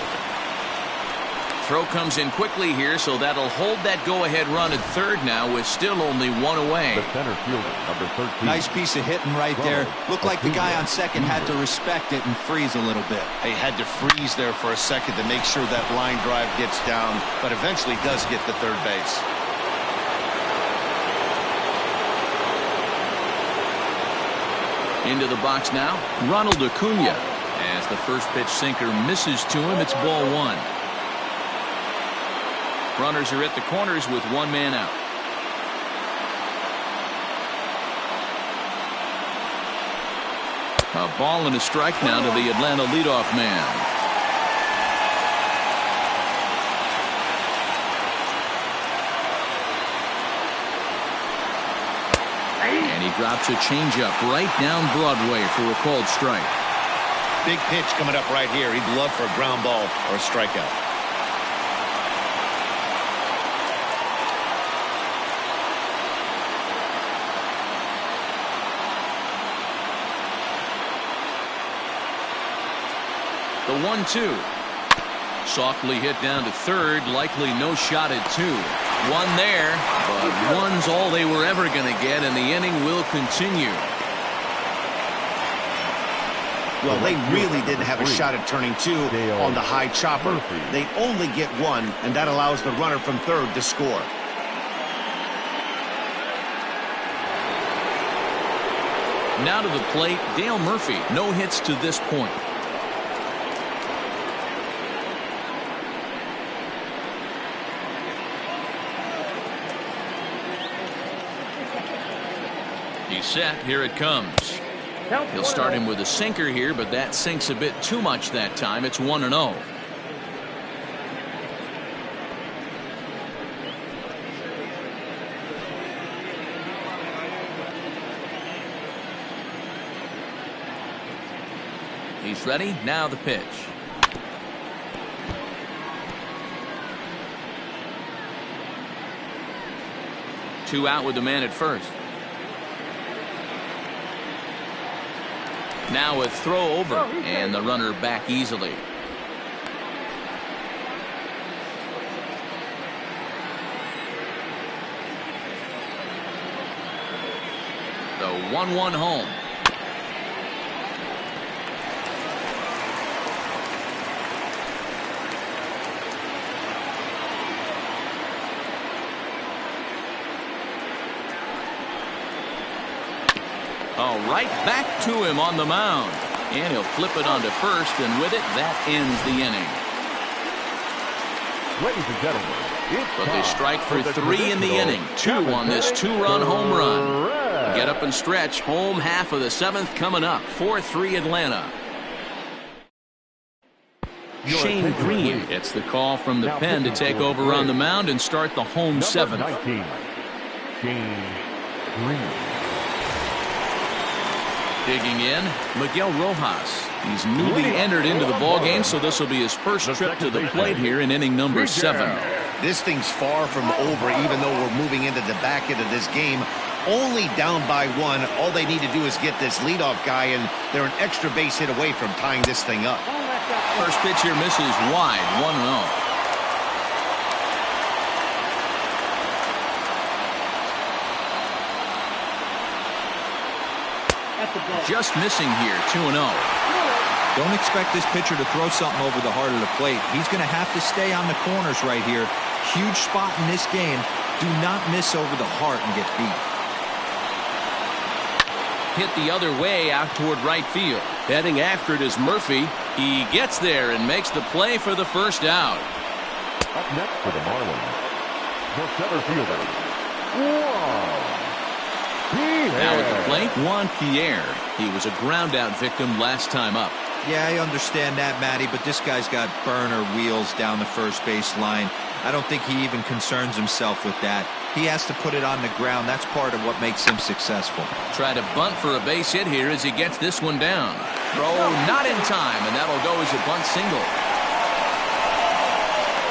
Throw comes in quickly here, so that'll hold that go-ahead run at third now with still only 1 away. The center fielder, number 13. Nice piece of hitting right there. Looked like the guy on second had to respect it and freeze a little bit. He had to freeze there for a second to make sure that line drive gets down, but eventually does get to third base. Into the box now, Ronald Acuna, as The first pitch sinker misses to him. It's ball one. Runners are at the corners with one man out. A ball and a strike now to the Atlanta leadoff man. And he drops a changeup right down Broadway for a called strike. Big pitch coming up right here. He'd love for a ground ball or a strikeout. The 1-2. Softly hit down to third. Likely no shot at two. One there, but one's all they were ever going to get, and the inning will continue. Well, they really didn't have a shot at turning two on the high chopper. They only get one, and that allows the runner from third to score. Now to the plate, Dale Murphy. No hits to this point. He's set. Here it comes. He'll start him with a sinker here, but that sinks a bit too much that time. It's 1-0. He's ready. Now the pitch. Two out with the man at first. Now a throw over, and the runner back easily. The 1-1 home. Oh, right back to him on the mound. And he'll flip it onto first, and with it, that ends the inning. Ladies and gentlemen, but they strike for three in the inning. Two on this two-run home run. Get up and stretch. Home half of the seventh coming up. 4-3 Atlanta. Shane Green gets the call from the pen to take over on the mound and start the home seventh. 19, Shane Green. Digging in, Miguel Rojas. He's newly entered into the ballgame, so this will be his first trip to the plate here in inning number 7. This thing's far from over, even though we're moving into the back end of this game. Only down by one. All they need to do is get this leadoff guy, and they're an extra base hit away from tying this thing up. First pitch here misses wide, 1-0. Just missing here, 2-0. Don't expect this pitcher to throw something over the heart of the plate. He's going to have to stay on the corners right here. Huge spot in this game. Do not miss over the heart and get beat. Hit the other way out toward right field. Heading after it is Murphy. He gets there and makes the play for the first out. Up next for the Marlins, the center fielder, Juan. Now at the plate, Juan Pierre. He was a ground-out victim last time up. Yeah, I understand that, Matty, but this guy's got burner wheels down the first base line. I don't think he even concerns himself with that. He has to put it on the ground. That's part of what makes him successful. Try to bunt for a base hit here as he gets this one down. Throw not in time, and that'll go as a bunt single.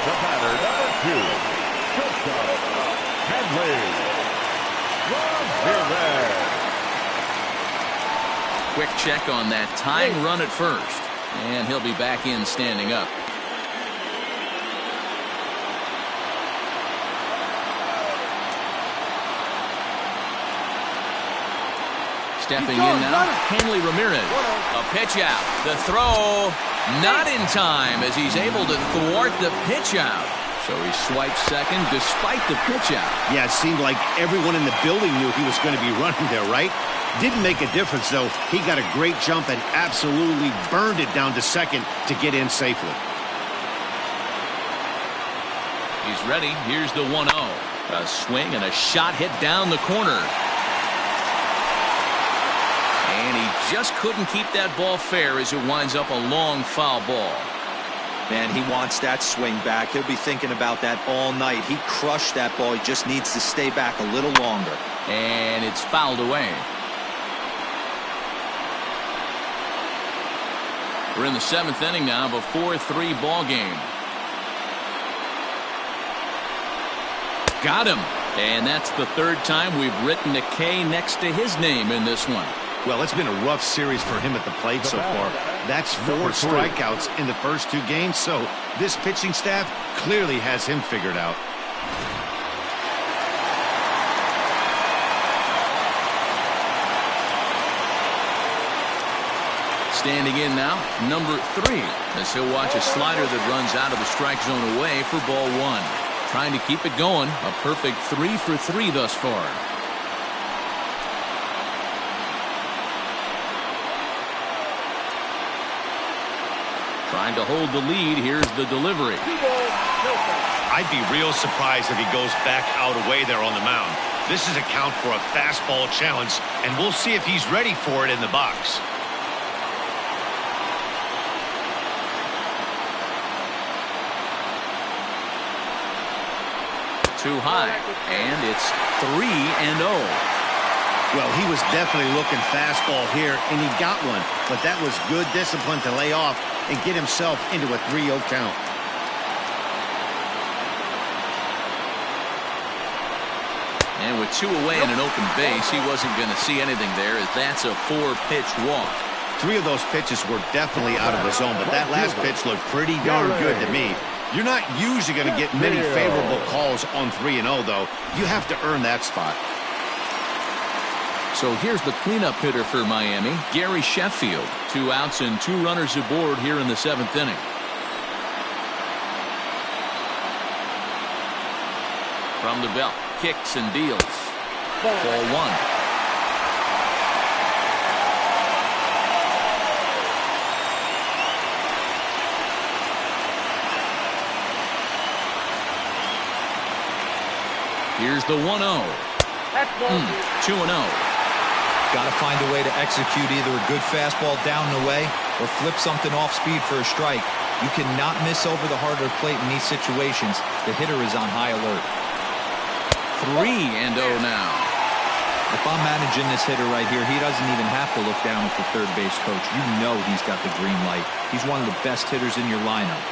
The batter, number 2, shortstop, Henley. Quick check on that tying run at first, and he'll be back in standing up. Stepping in now, Hanley Ramirez. A pitch out. The throw not in time as he's able to thwart the pitch out. So he swipes second despite the pitch out. Yeah, it seemed like everyone in the building knew he was going to be running there, right? Didn't make a difference, though. He got a great jump and absolutely burned it down to second to get in safely. He's ready. Here's the 1-0. A swing and a shot hit down the corner. And he just couldn't keep that ball fair as it winds up a long foul ball. Man, he wants that swing back. He'll be thinking about that all night. He crushed that ball. He just needs to stay back a little longer. And it's fouled away. We're in the 7th inning now of a 4-3 ball game. Got him. And that's the 3rd time we've written a K next to his name in this one. Well, it's been a rough series for him at the plate so far. That's 4 strikeouts in the first 2 games, so this pitching staff clearly has him figured out. Standing in now, number 3, as he'll watch a slider that runs out of the strike zone away for ball 1. Trying to keep it going. A perfect 3 for 3 thus far. Trying to hold the lead. Here's the delivery. I'd be real surprised if he goes back out away there on the mound. This is a count for a fastball challenge, and we'll see if he's ready for it in the box. Too high, and it's 3-0. Well, he was definitely looking fastball here, and he got one. But that was good discipline to lay off and get himself into a 3-0 count. And with 2 away and an open base, he wasn't going to see anything there, as that's a 4-pitch walk. 3 of those pitches were definitely out of the zone, but that last pitch looked pretty darn good to me. You're not usually going to get many favorable calls on 3-0, though. You have to earn that spot. So here's the cleanup hitter for Miami, Gary Sheffield. 2 outs and 2 runners aboard here in the 7th inning. From the belt, kicks and deals. Ball 1. Here's the 1-0. 2-0. Got to find a way to execute either a good fastball down and away or flip something off speed for a strike. You cannot miss over the harder plate in these situations. The hitter is on high alert. 3-0 now. If I'm managing this hitter right here, he doesn't even have to look down at the third base coach. You know he's got the green light. He's one of the best hitters in your lineup.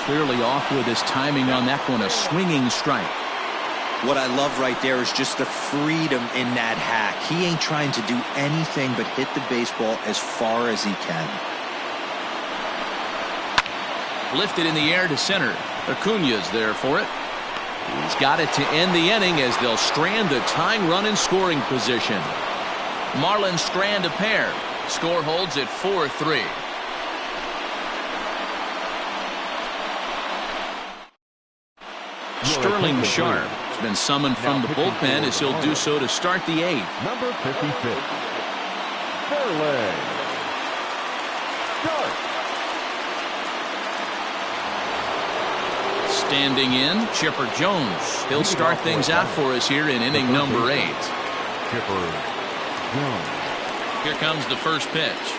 Clearly off with his timing on that one, a swinging strike. What I love right there is just the freedom in that hack. He ain't trying to do anything but hit the baseball as far as he can. Lifted in the air to center. Acuña's there for it. He's got it to end the inning as they'll strand the tying run in scoring position. Marlins strand a pair. Score holds at 4-3. Sterling Sharp has been summoned from the bullpen as he'll do so to start the 8th. Number 56, Sterling Sharp. Standing in, Chipper Jones. He'll start things out for us here in inning number 8. Chipper Jones. Here comes the first pitch.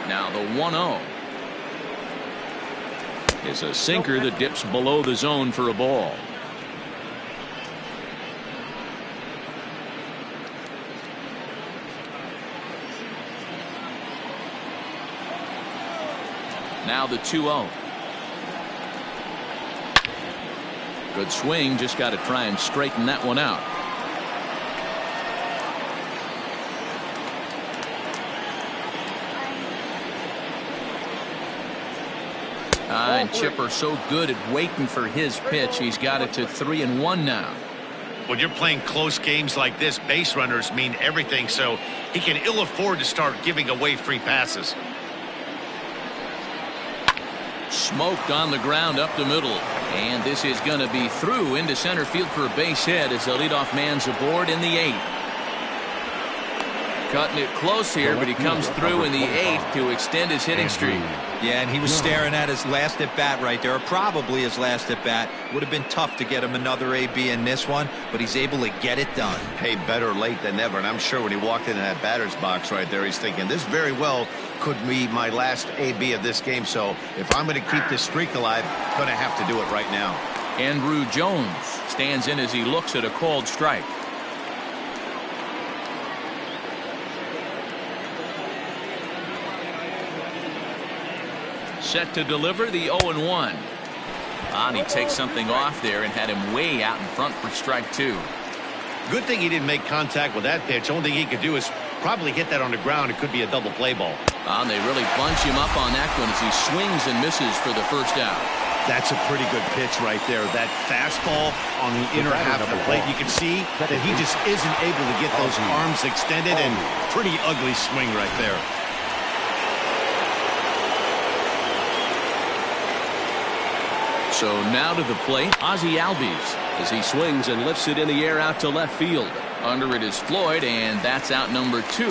Now the 1-0 is a sinker that dips below the zone for a ball. Now the 2-0. Good swing, just got to try and straighten that one out. And Chipper so good at waiting for his pitch. He's got it to 3-1 now. When you're playing close games like this, base runners mean everything, so he can ill afford to start giving away free passes. smoked on the ground up the middle. And this is going to be through into center field for a base hit as the leadoff man's aboard in the 8th. Cutting it close here, but he comes through in the 8th to extend his hitting streak. Yeah, and he was staring at his last at bat right there, or probably his last at bat. Would have been tough to get him another AB in this one, but he's able to get it done. Hey, better late than never. And I'm sure when he walked into that batter's box right there, he's thinking this very well could be my last AB of this game. So if I'm going to keep this streak alive, I'm going to have to do it right now. Andrew Jones stands in as he looks at a called strike. Set to deliver the 0-1. And he takes something off there and had him way out in front for strike 2. Good thing he didn't make contact with that pitch. Only thing he could do is probably hit that on the ground. It could be a double play ball. And they really bunch him up on that one as he swings and misses for the first out. That's a pretty good pitch right there. That fastball on the inner half of the plate. You can see that he just isn't able to get those arms extended, and pretty ugly swing right there. So now to the plate, Ozzie Albies as he swings and lifts it in the air out to left field. Under it is Floyd, and that's out number 2.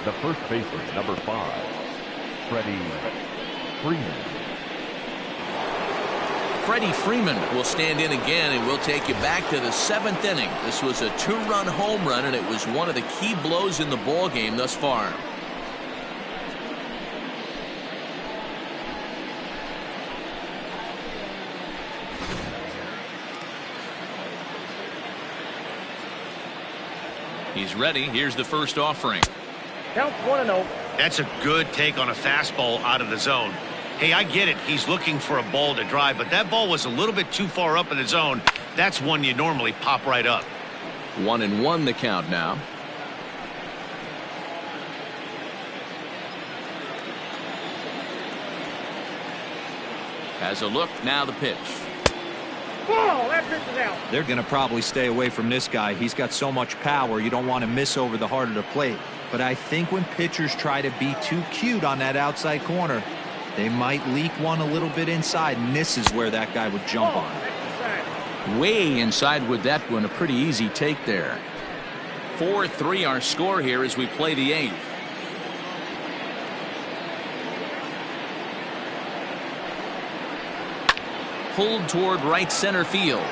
The first baseman, number 5, Freddie Freeman. Freddie Freeman will stand in again, and we'll take you back to the 7th inning. This was a 2-run home run, and it was one of the key blows in the ball game thus far. He's ready. Here's the first offering. Count 1-0. That's a good take on a fastball out of the zone. Hey, I get it. He's looking for a ball to drive, but that ball was a little bit too far up in the zone. That's one you normally pop right up. 1-1 the count now. Has a look. Now the pitch. Ball, that pitch is out. They're going to probably stay away from this guy. He's got so much power. You don't want to miss over the heart of the plate. But I think when pitchers try to be too cute on that outside corner, they might leak one a little bit inside, and this is where that guy would jump on. Way inside with that one. A pretty easy take there. 4-3 our score here as we play the 8th. Pulled toward right center field.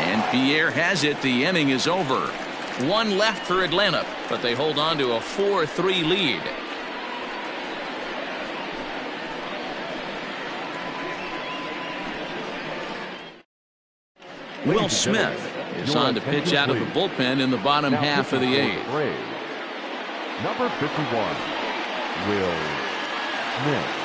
And Pierre has it. The inning is over. 1 left for Atlanta, but they hold on to a 4-3 lead. Will Smith is on to pitch out of the bullpen in the bottom half of the 8th. Number 51, Will Smith.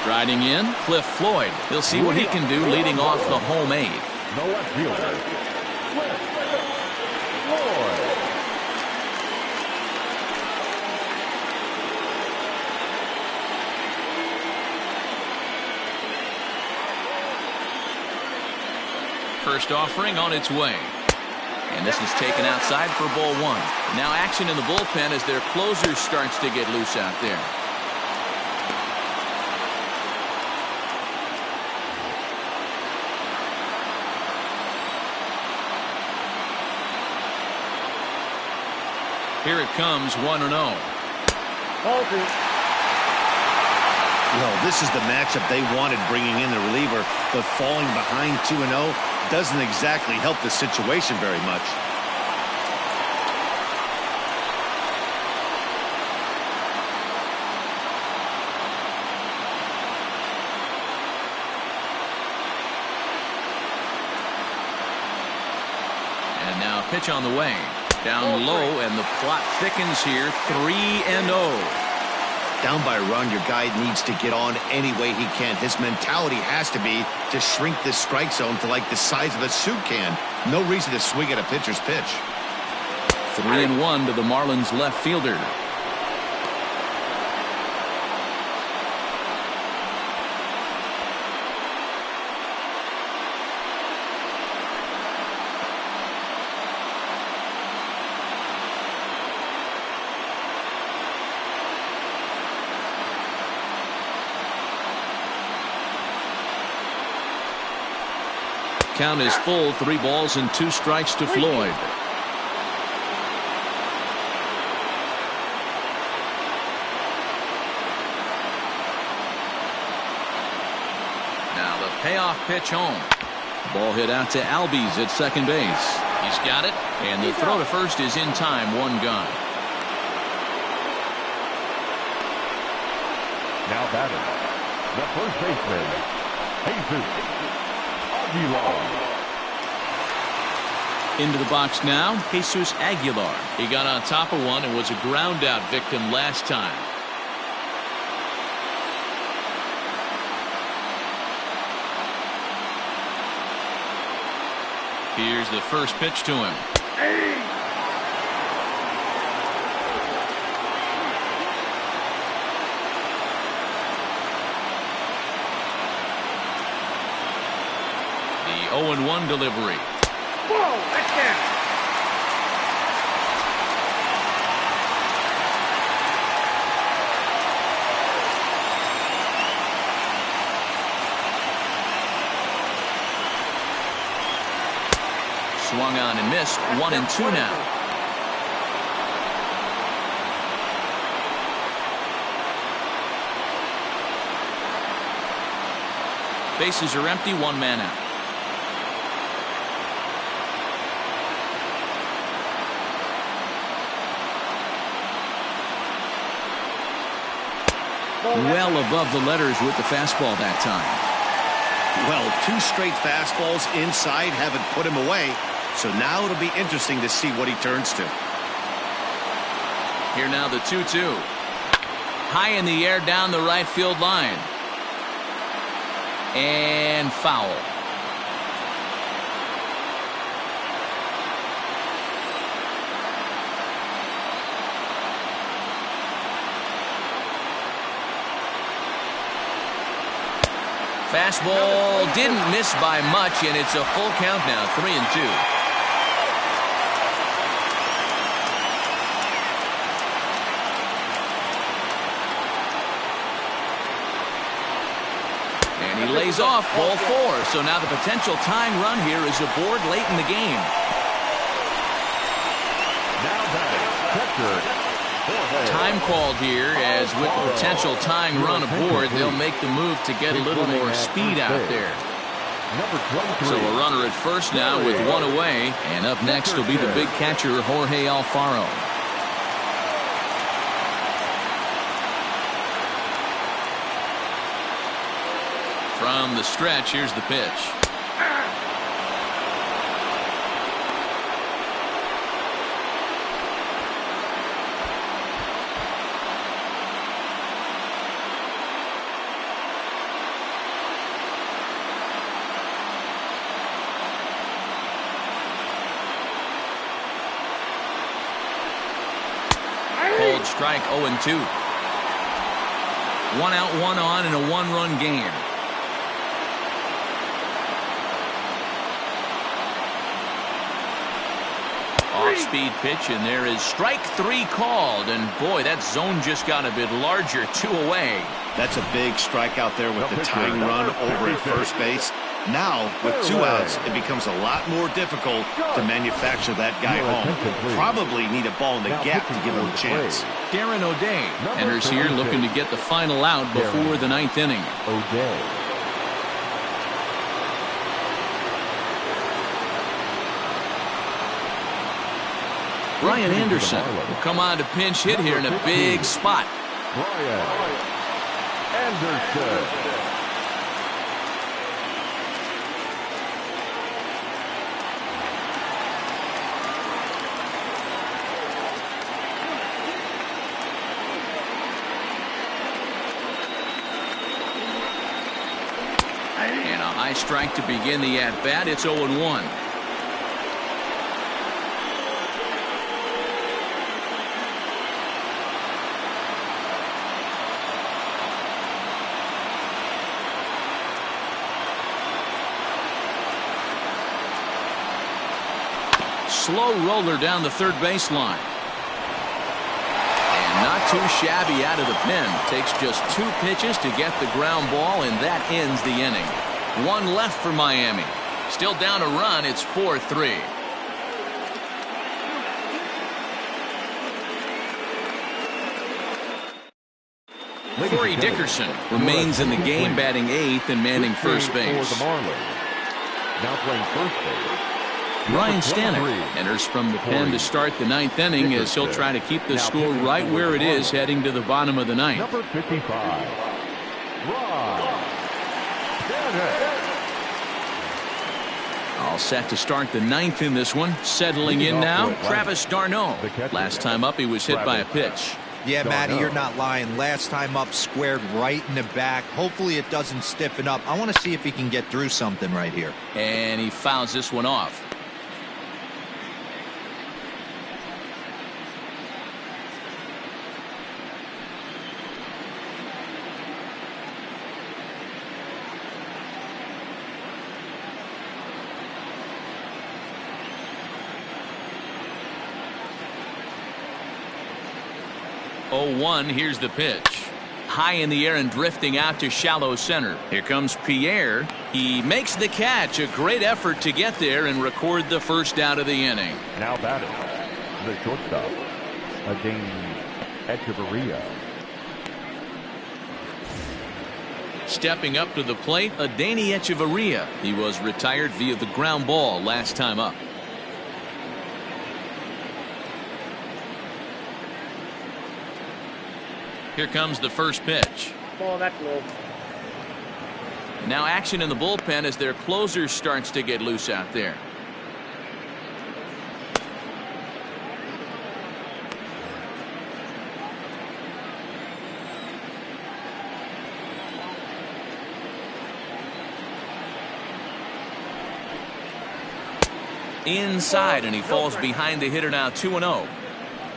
Striding in, Cliff Floyd. He'll see what he can do leading off the home 8th. The left fielder, Cliff Floyd. First offering on its way. And this is taken outside for ball 1. Now action in the bullpen as their closer starts to get loose out there. Here it comes, 1-0. Ball 2. Well, this is the matchup they wanted, bringing in the reliever, but falling behind 2-0 doesn't exactly help the situation very much. And now pitch on the way. Down low, and the plot thickens here. 3-0. Down by a run, your guy needs to get on any way he can. His mentality has to be to shrink this strike zone to like the size of a soup can. No reason to swing at a pitcher's pitch. 3-1 to the Marlins left fielder. Count is full, 3 balls and 2 strikes to Floyd. Now the payoff pitch home. Ball hit out to Albies at second base. He's got it, and the throw to first is in time, 1 gone. Now batting, the first baseman, Jesus Aguilar. Into the box now, Jesus Aguilar. He got on top of one and was a ground out victim last time. Here's the first pitch to him. The 0-1 delivery. Whoa, that's down. Swung on and missed. 1-2 now. Bases are empty. 1 man out. Well above the letters with the fastball that time. Well, 2 straight fastballs inside haven't put him away. So now it'll be interesting to see what he turns to. Here now the 2-2. High in the air down the right field line. And foul. Fastball didn't miss by much, and it's a full count now, 3-2. And he lays off ball 4. So now the potential tying run here is aboard late in the game. Now batting, catcher. Time called here, as with the potential tying run aboard, they'll make the move to get a little more speed out there. So a runner at first now with 1 away, and up next will be the big catcher, Jorge Alfaro. From the stretch, here's the pitch. Cold strike, 0-2. 1 out, 1 on in a 1-run game. Off-speed pitch, and there is strike 3 called. And boy, that zone just got a bit larger. 2 away. That's a big strike out there with the tying run over at first base. Now, with 2 outs, it becomes a lot more difficult to manufacture that guy home. Probably need a ball in the gap to give him a chance. Darren O'Day enters here looking to get the final out before the 9th inning. O'Day. Brian Anderson will come on to pinch hit here in a big spot. Brian Anderson. And a high strike to begin the at-bat. It's 0-1. Slow roller down the third baseline. And not too shabby out of the pen. Takes just 2 pitches to get the ground ball, and that ends the inning. 1 left for Miami. Still down a run. It's 4-3. Corey Dickerson remains in the game, batting 8th and manning first base. For the Marlins. Now playing first base. Ryan Stanek enters from the pen to start the 9th inning as he'll try to keep the score right where it is heading to the bottom of the 9th. Number 55, Ryan Stanek. All set to start the 9th in this one. Settling in now, Travis d'Arnaud. Last time up, he was hit by a pitch. Yeah, Matty, you're not lying. Last time up, squared right in the back. Hopefully it doesn't stiffen up. I want to see if he can get through something right here. And he fouls this one off. Oh, 1, here's the pitch. High in the air and drifting out to shallow center. Here comes Pierre. He makes the catch. A great effort to get there and record the first out of the inning. Now batting, the shortstop, Adane Echeverria. Stepping up to the plate, Adane Echeverria. He was retired via the ground ball last time up. Here comes the first pitch. Ball, that's low. Now action in the bullpen as their closer starts to get loose out there. Inside, and he falls behind the hitter now, 2-0.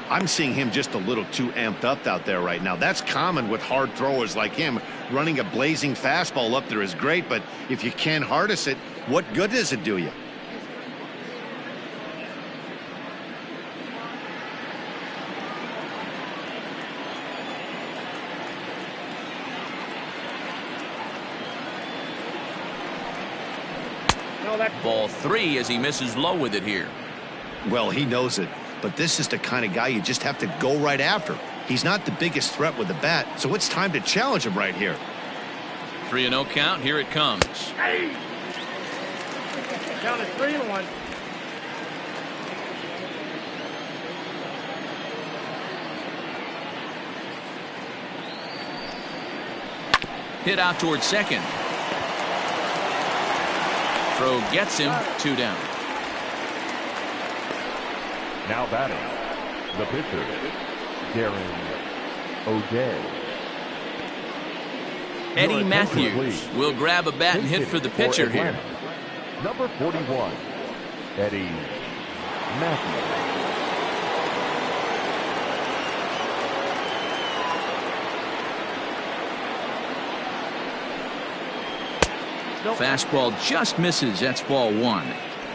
I'm seeing him just a little too amped up out there right now. That's common with hard throwers like him. Running a blazing fastball up there is great, but if you can't harness it, what good does it do you? No, that's Ball 3 as he misses low with it here. Well, he knows it. But this is the kind of guy you just have to go right after. He's not the biggest threat with the bat, so it's time to challenge him right here. 3-0 count. Here it comes. hey. Down to 3-1. Hit out towards second. Throw gets him. 2 down. Now batting, the pitcher, Darren O'Day. Eddie Matthews will grab a bat and hit for the pitcher here. Number 41, Eddie Matthews. Fastball just misses. That's ball 1.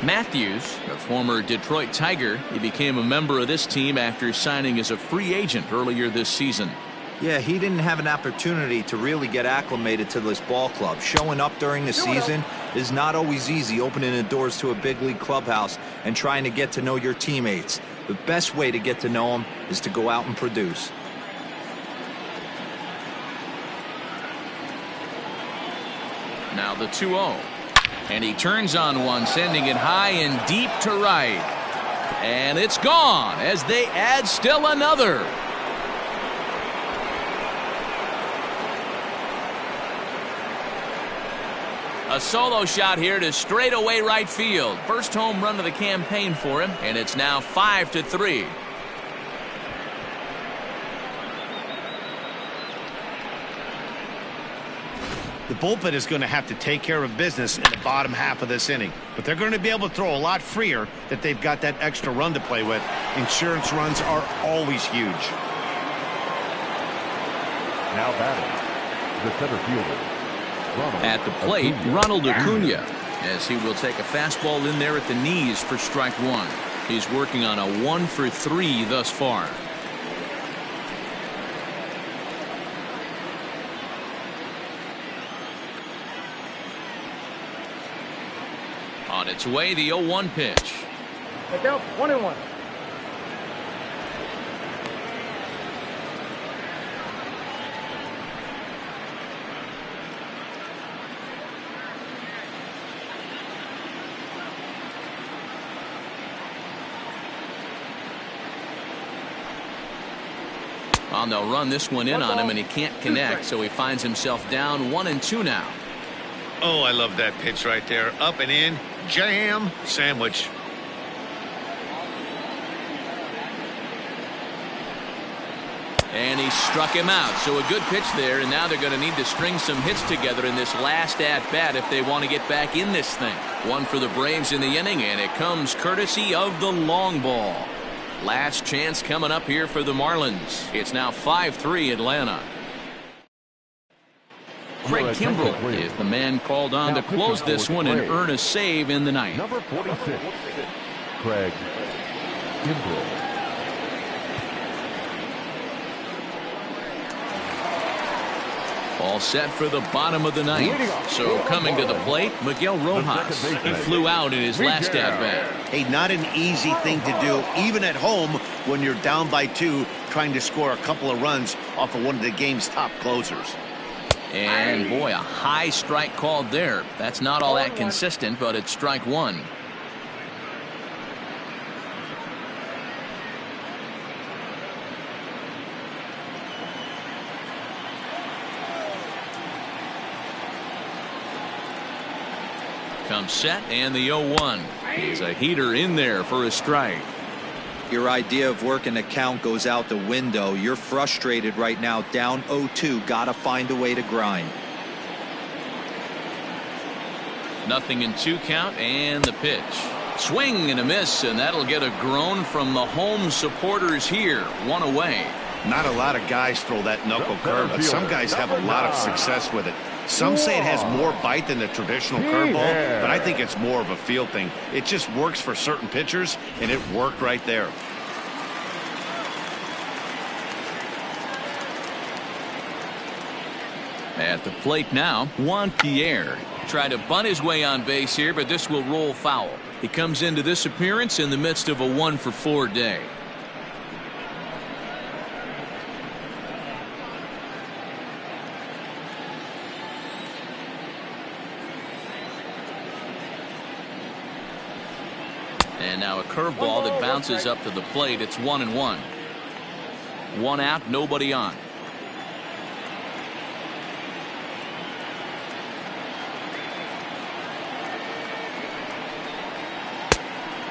Matthews, a former Detroit Tiger, he became a member of this team after signing as a free agent earlier this season. Yeah, he didn't have an opportunity to really get acclimated to this ball club. Showing up during the season is not always easy, opening the doors to a big league clubhouse and trying to get to know your teammates. The best way to get to know them is to go out and produce. Now the 2-0. And he turns on one, sending it high and deep to right. And it's gone as they add still another. A solo shot here to straightaway right field. First home run of the campaign for him, and it's now 5-3. The bullpen is going to have to take care of business in the bottom half of this inning. But they're going to be able to throw a lot freer that they've got that extra run to play with. Insurance runs are always huge. Now batting, the center fielder, Ronald At the plate, Acuna. Ronald Acuna, as he will take a fastball in there at the knees for strike 1. He's working on a 1-for-3 thus far. On its way, the 0-1 pitch. Look out, 1-1. Well, they'll run this one in on him, and he can't connect, so he finds himself down 1-2 now. Oh, I love that pitch right there. Up and in, jam, sandwich. And he struck him out, so a good pitch there, and now they're going to need to string some hits together in this last at-bat if they want to get back in this thing. One for the Braves in the inning, and it comes courtesy of the long ball. Last chance coming up here for the Marlins. It's now 5-3 Atlanta. Craig Kimbrell is the man called on to close this one and earn a save in the ninth. Number 46, Craig Kimbrell. All set for the bottom of the ninth. So coming to the plate, Miguel Rojas. He flew out in his last at-bat. Hey, not an easy thing to do, even at home when you're down by 2, trying to score a couple of runs off of one of the game's top closers. And boy, a high strike called there. That's not all that consistent, but it's strike one. Comes set, and the 0-1. He's a heater in there for a strike. Your idea of working a count goes out the window. You're frustrated right now, down 0-2. Gotta find a way to grind. Nothing in 2 count, and the pitch. Swing and a miss, and that'll get a groan from the home supporters here. One away. Not a lot of guys throw that knuckle curve, but some guys have a lot of success with it. Some say it has more bite than the traditional curveball, but I think it's more of a feel thing. It just works for certain pitchers, and it worked right there. At the plate now, Juan Pierre. Tried to bunt his way on base here, but this will roll foul. He comes into this appearance in the midst of a 1-for-4 day. And now a curveball that bounces up to the plate. It's 1-1. 1 out, nobody on.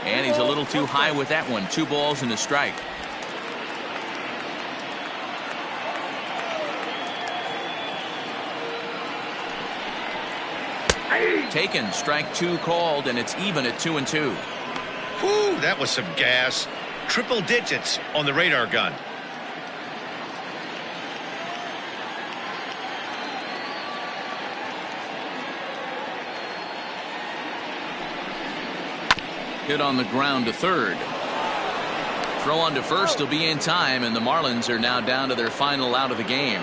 And he's a little too high with that one. 2 balls and a strike. Taken, strike 2 called, and it's even at 2-2. Whew, that was some gas. Triple digits on the radar gun. Hit on the ground to third. Throw on to first will be in time, and the Marlins are now down to their final out of the game.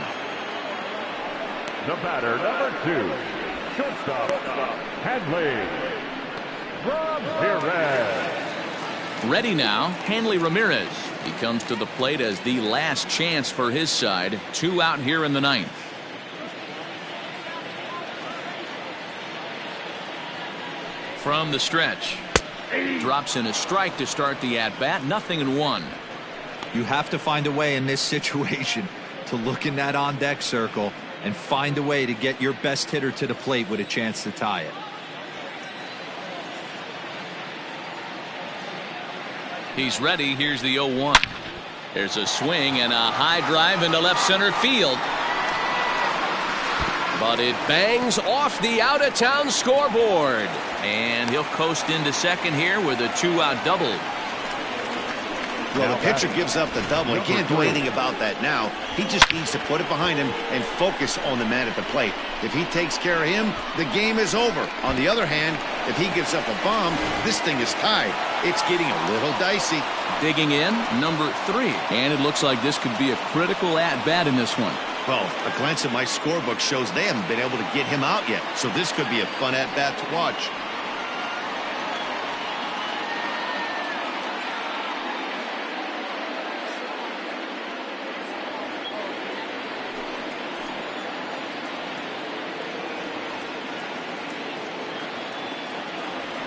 The batter, number 2, shortstop, Hanley Ramirez. Ready now, Hanley Ramirez. He comes to the plate as the last chance for his side. 2 out here in the ninth. From the stretch. Drops in a strike to start the at-bat. 0-1. You have to find a way in this situation to look in that on-deck circle and find a way to get your best hitter to the plate with a chance to tie it. He's ready. Here's the 0-1. There's a swing and a high drive into left center field. But it bangs off the out-of-town scoreboard. And he'll coast into second here with a 2-out double. Well, the pitcher gives up the double. He can't do anything about that now. He just needs to put it behind him and focus on the man at the plate. If he takes care of him, the game is over. On the other hand, if he gives up a bomb, this thing is tied. It's getting a little dicey. Digging in, number 3. And it looks like this could be a critical at-bat in this one. Well, a glance at my scorebook shows they haven't been able to get him out yet. So this could be a fun at-bat to watch.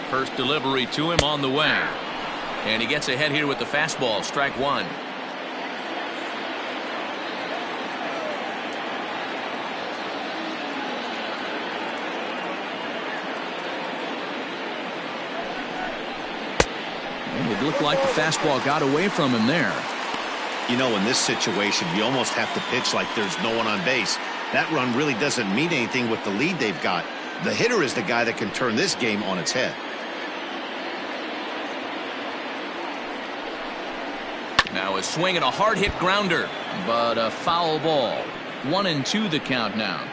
First delivery to him on the way. And he gets ahead here with the fastball, strike one. And it looked like the fastball got away from him there. You know, in this situation, you almost have to pitch like there's no one on base. That run really doesn't mean anything with the lead they've got. The hitter is the guy that can turn this game on its head. Now a swing and a hard hit grounder, but a foul ball. 1-2 the count now.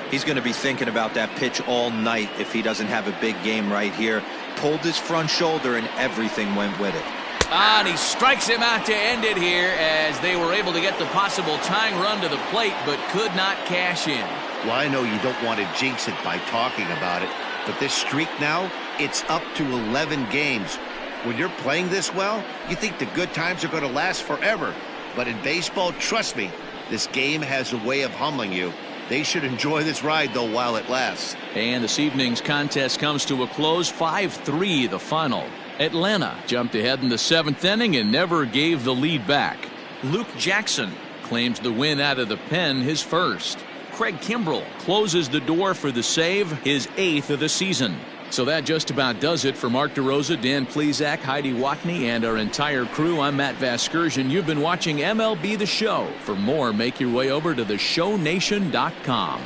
He's going to be thinking about that pitch all night if he doesn't have a big game right here. Pulled his front shoulder and everything went with it. And he strikes him out to end it here as they were able to get the possible tying run to the plate but could not cash in. Well, I know you don't want to jinx it by talking about it, but this streak now, it's up to 11 games. When you're playing this well, you think the good times are going to last forever. But in baseball, trust me, this game has a way of humbling you. They should enjoy this ride, though, while it lasts. And this evening's contest comes to a close, 5-3 the final. Atlanta jumped ahead in the 7th inning and never gave the lead back. Luke Jackson claims the win out of the pen, his first. Craig Kimbrell closes the door for the save, his 8th of the season. So that just about does it for Mark DeRosa, Dan Plesac, Heidi Watney, and our entire crew. I'm Matt Vasgersian. You've been watching MLB The Show. For more, make your way over to theshownation.com.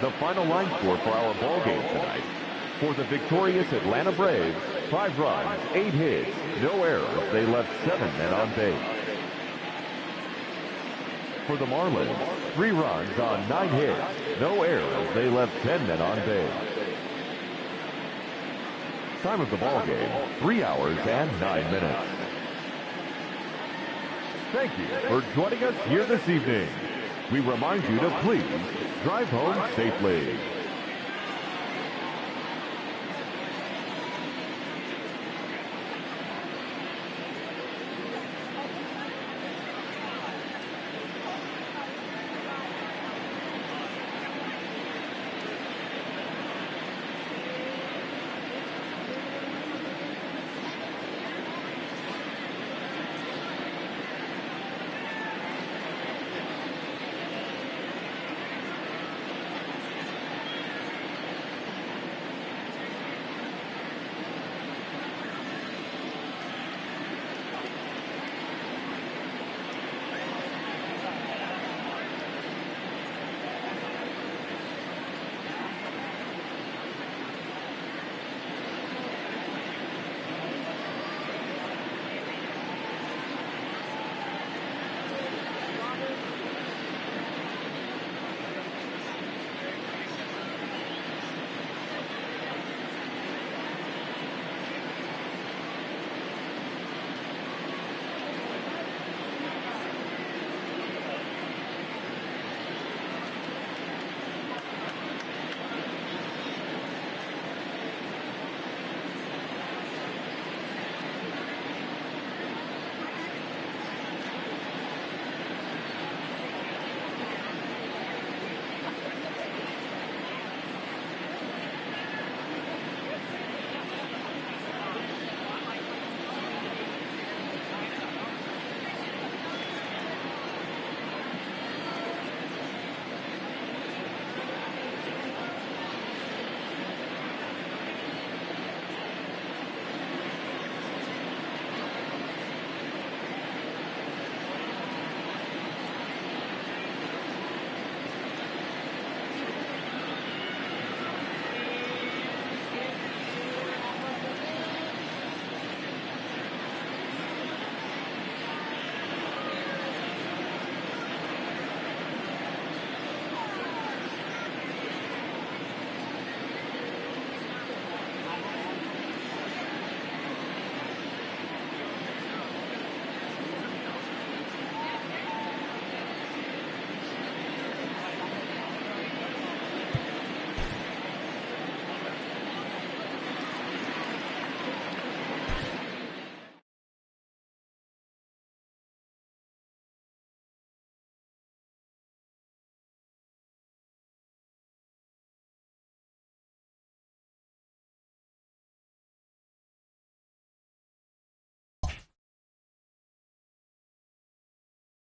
The final line score for our ball game tonight. For the victorious Atlanta Braves, 5 runs, 8 hits, no errors. They left 7 men on base. For the Marlins, 3 runs on 9 hits, no errors. They left 10 men on base. Time of the ball game, 3 hours and 9 minutes. Thank you for joining us here this evening. We remind you to please drive home safely.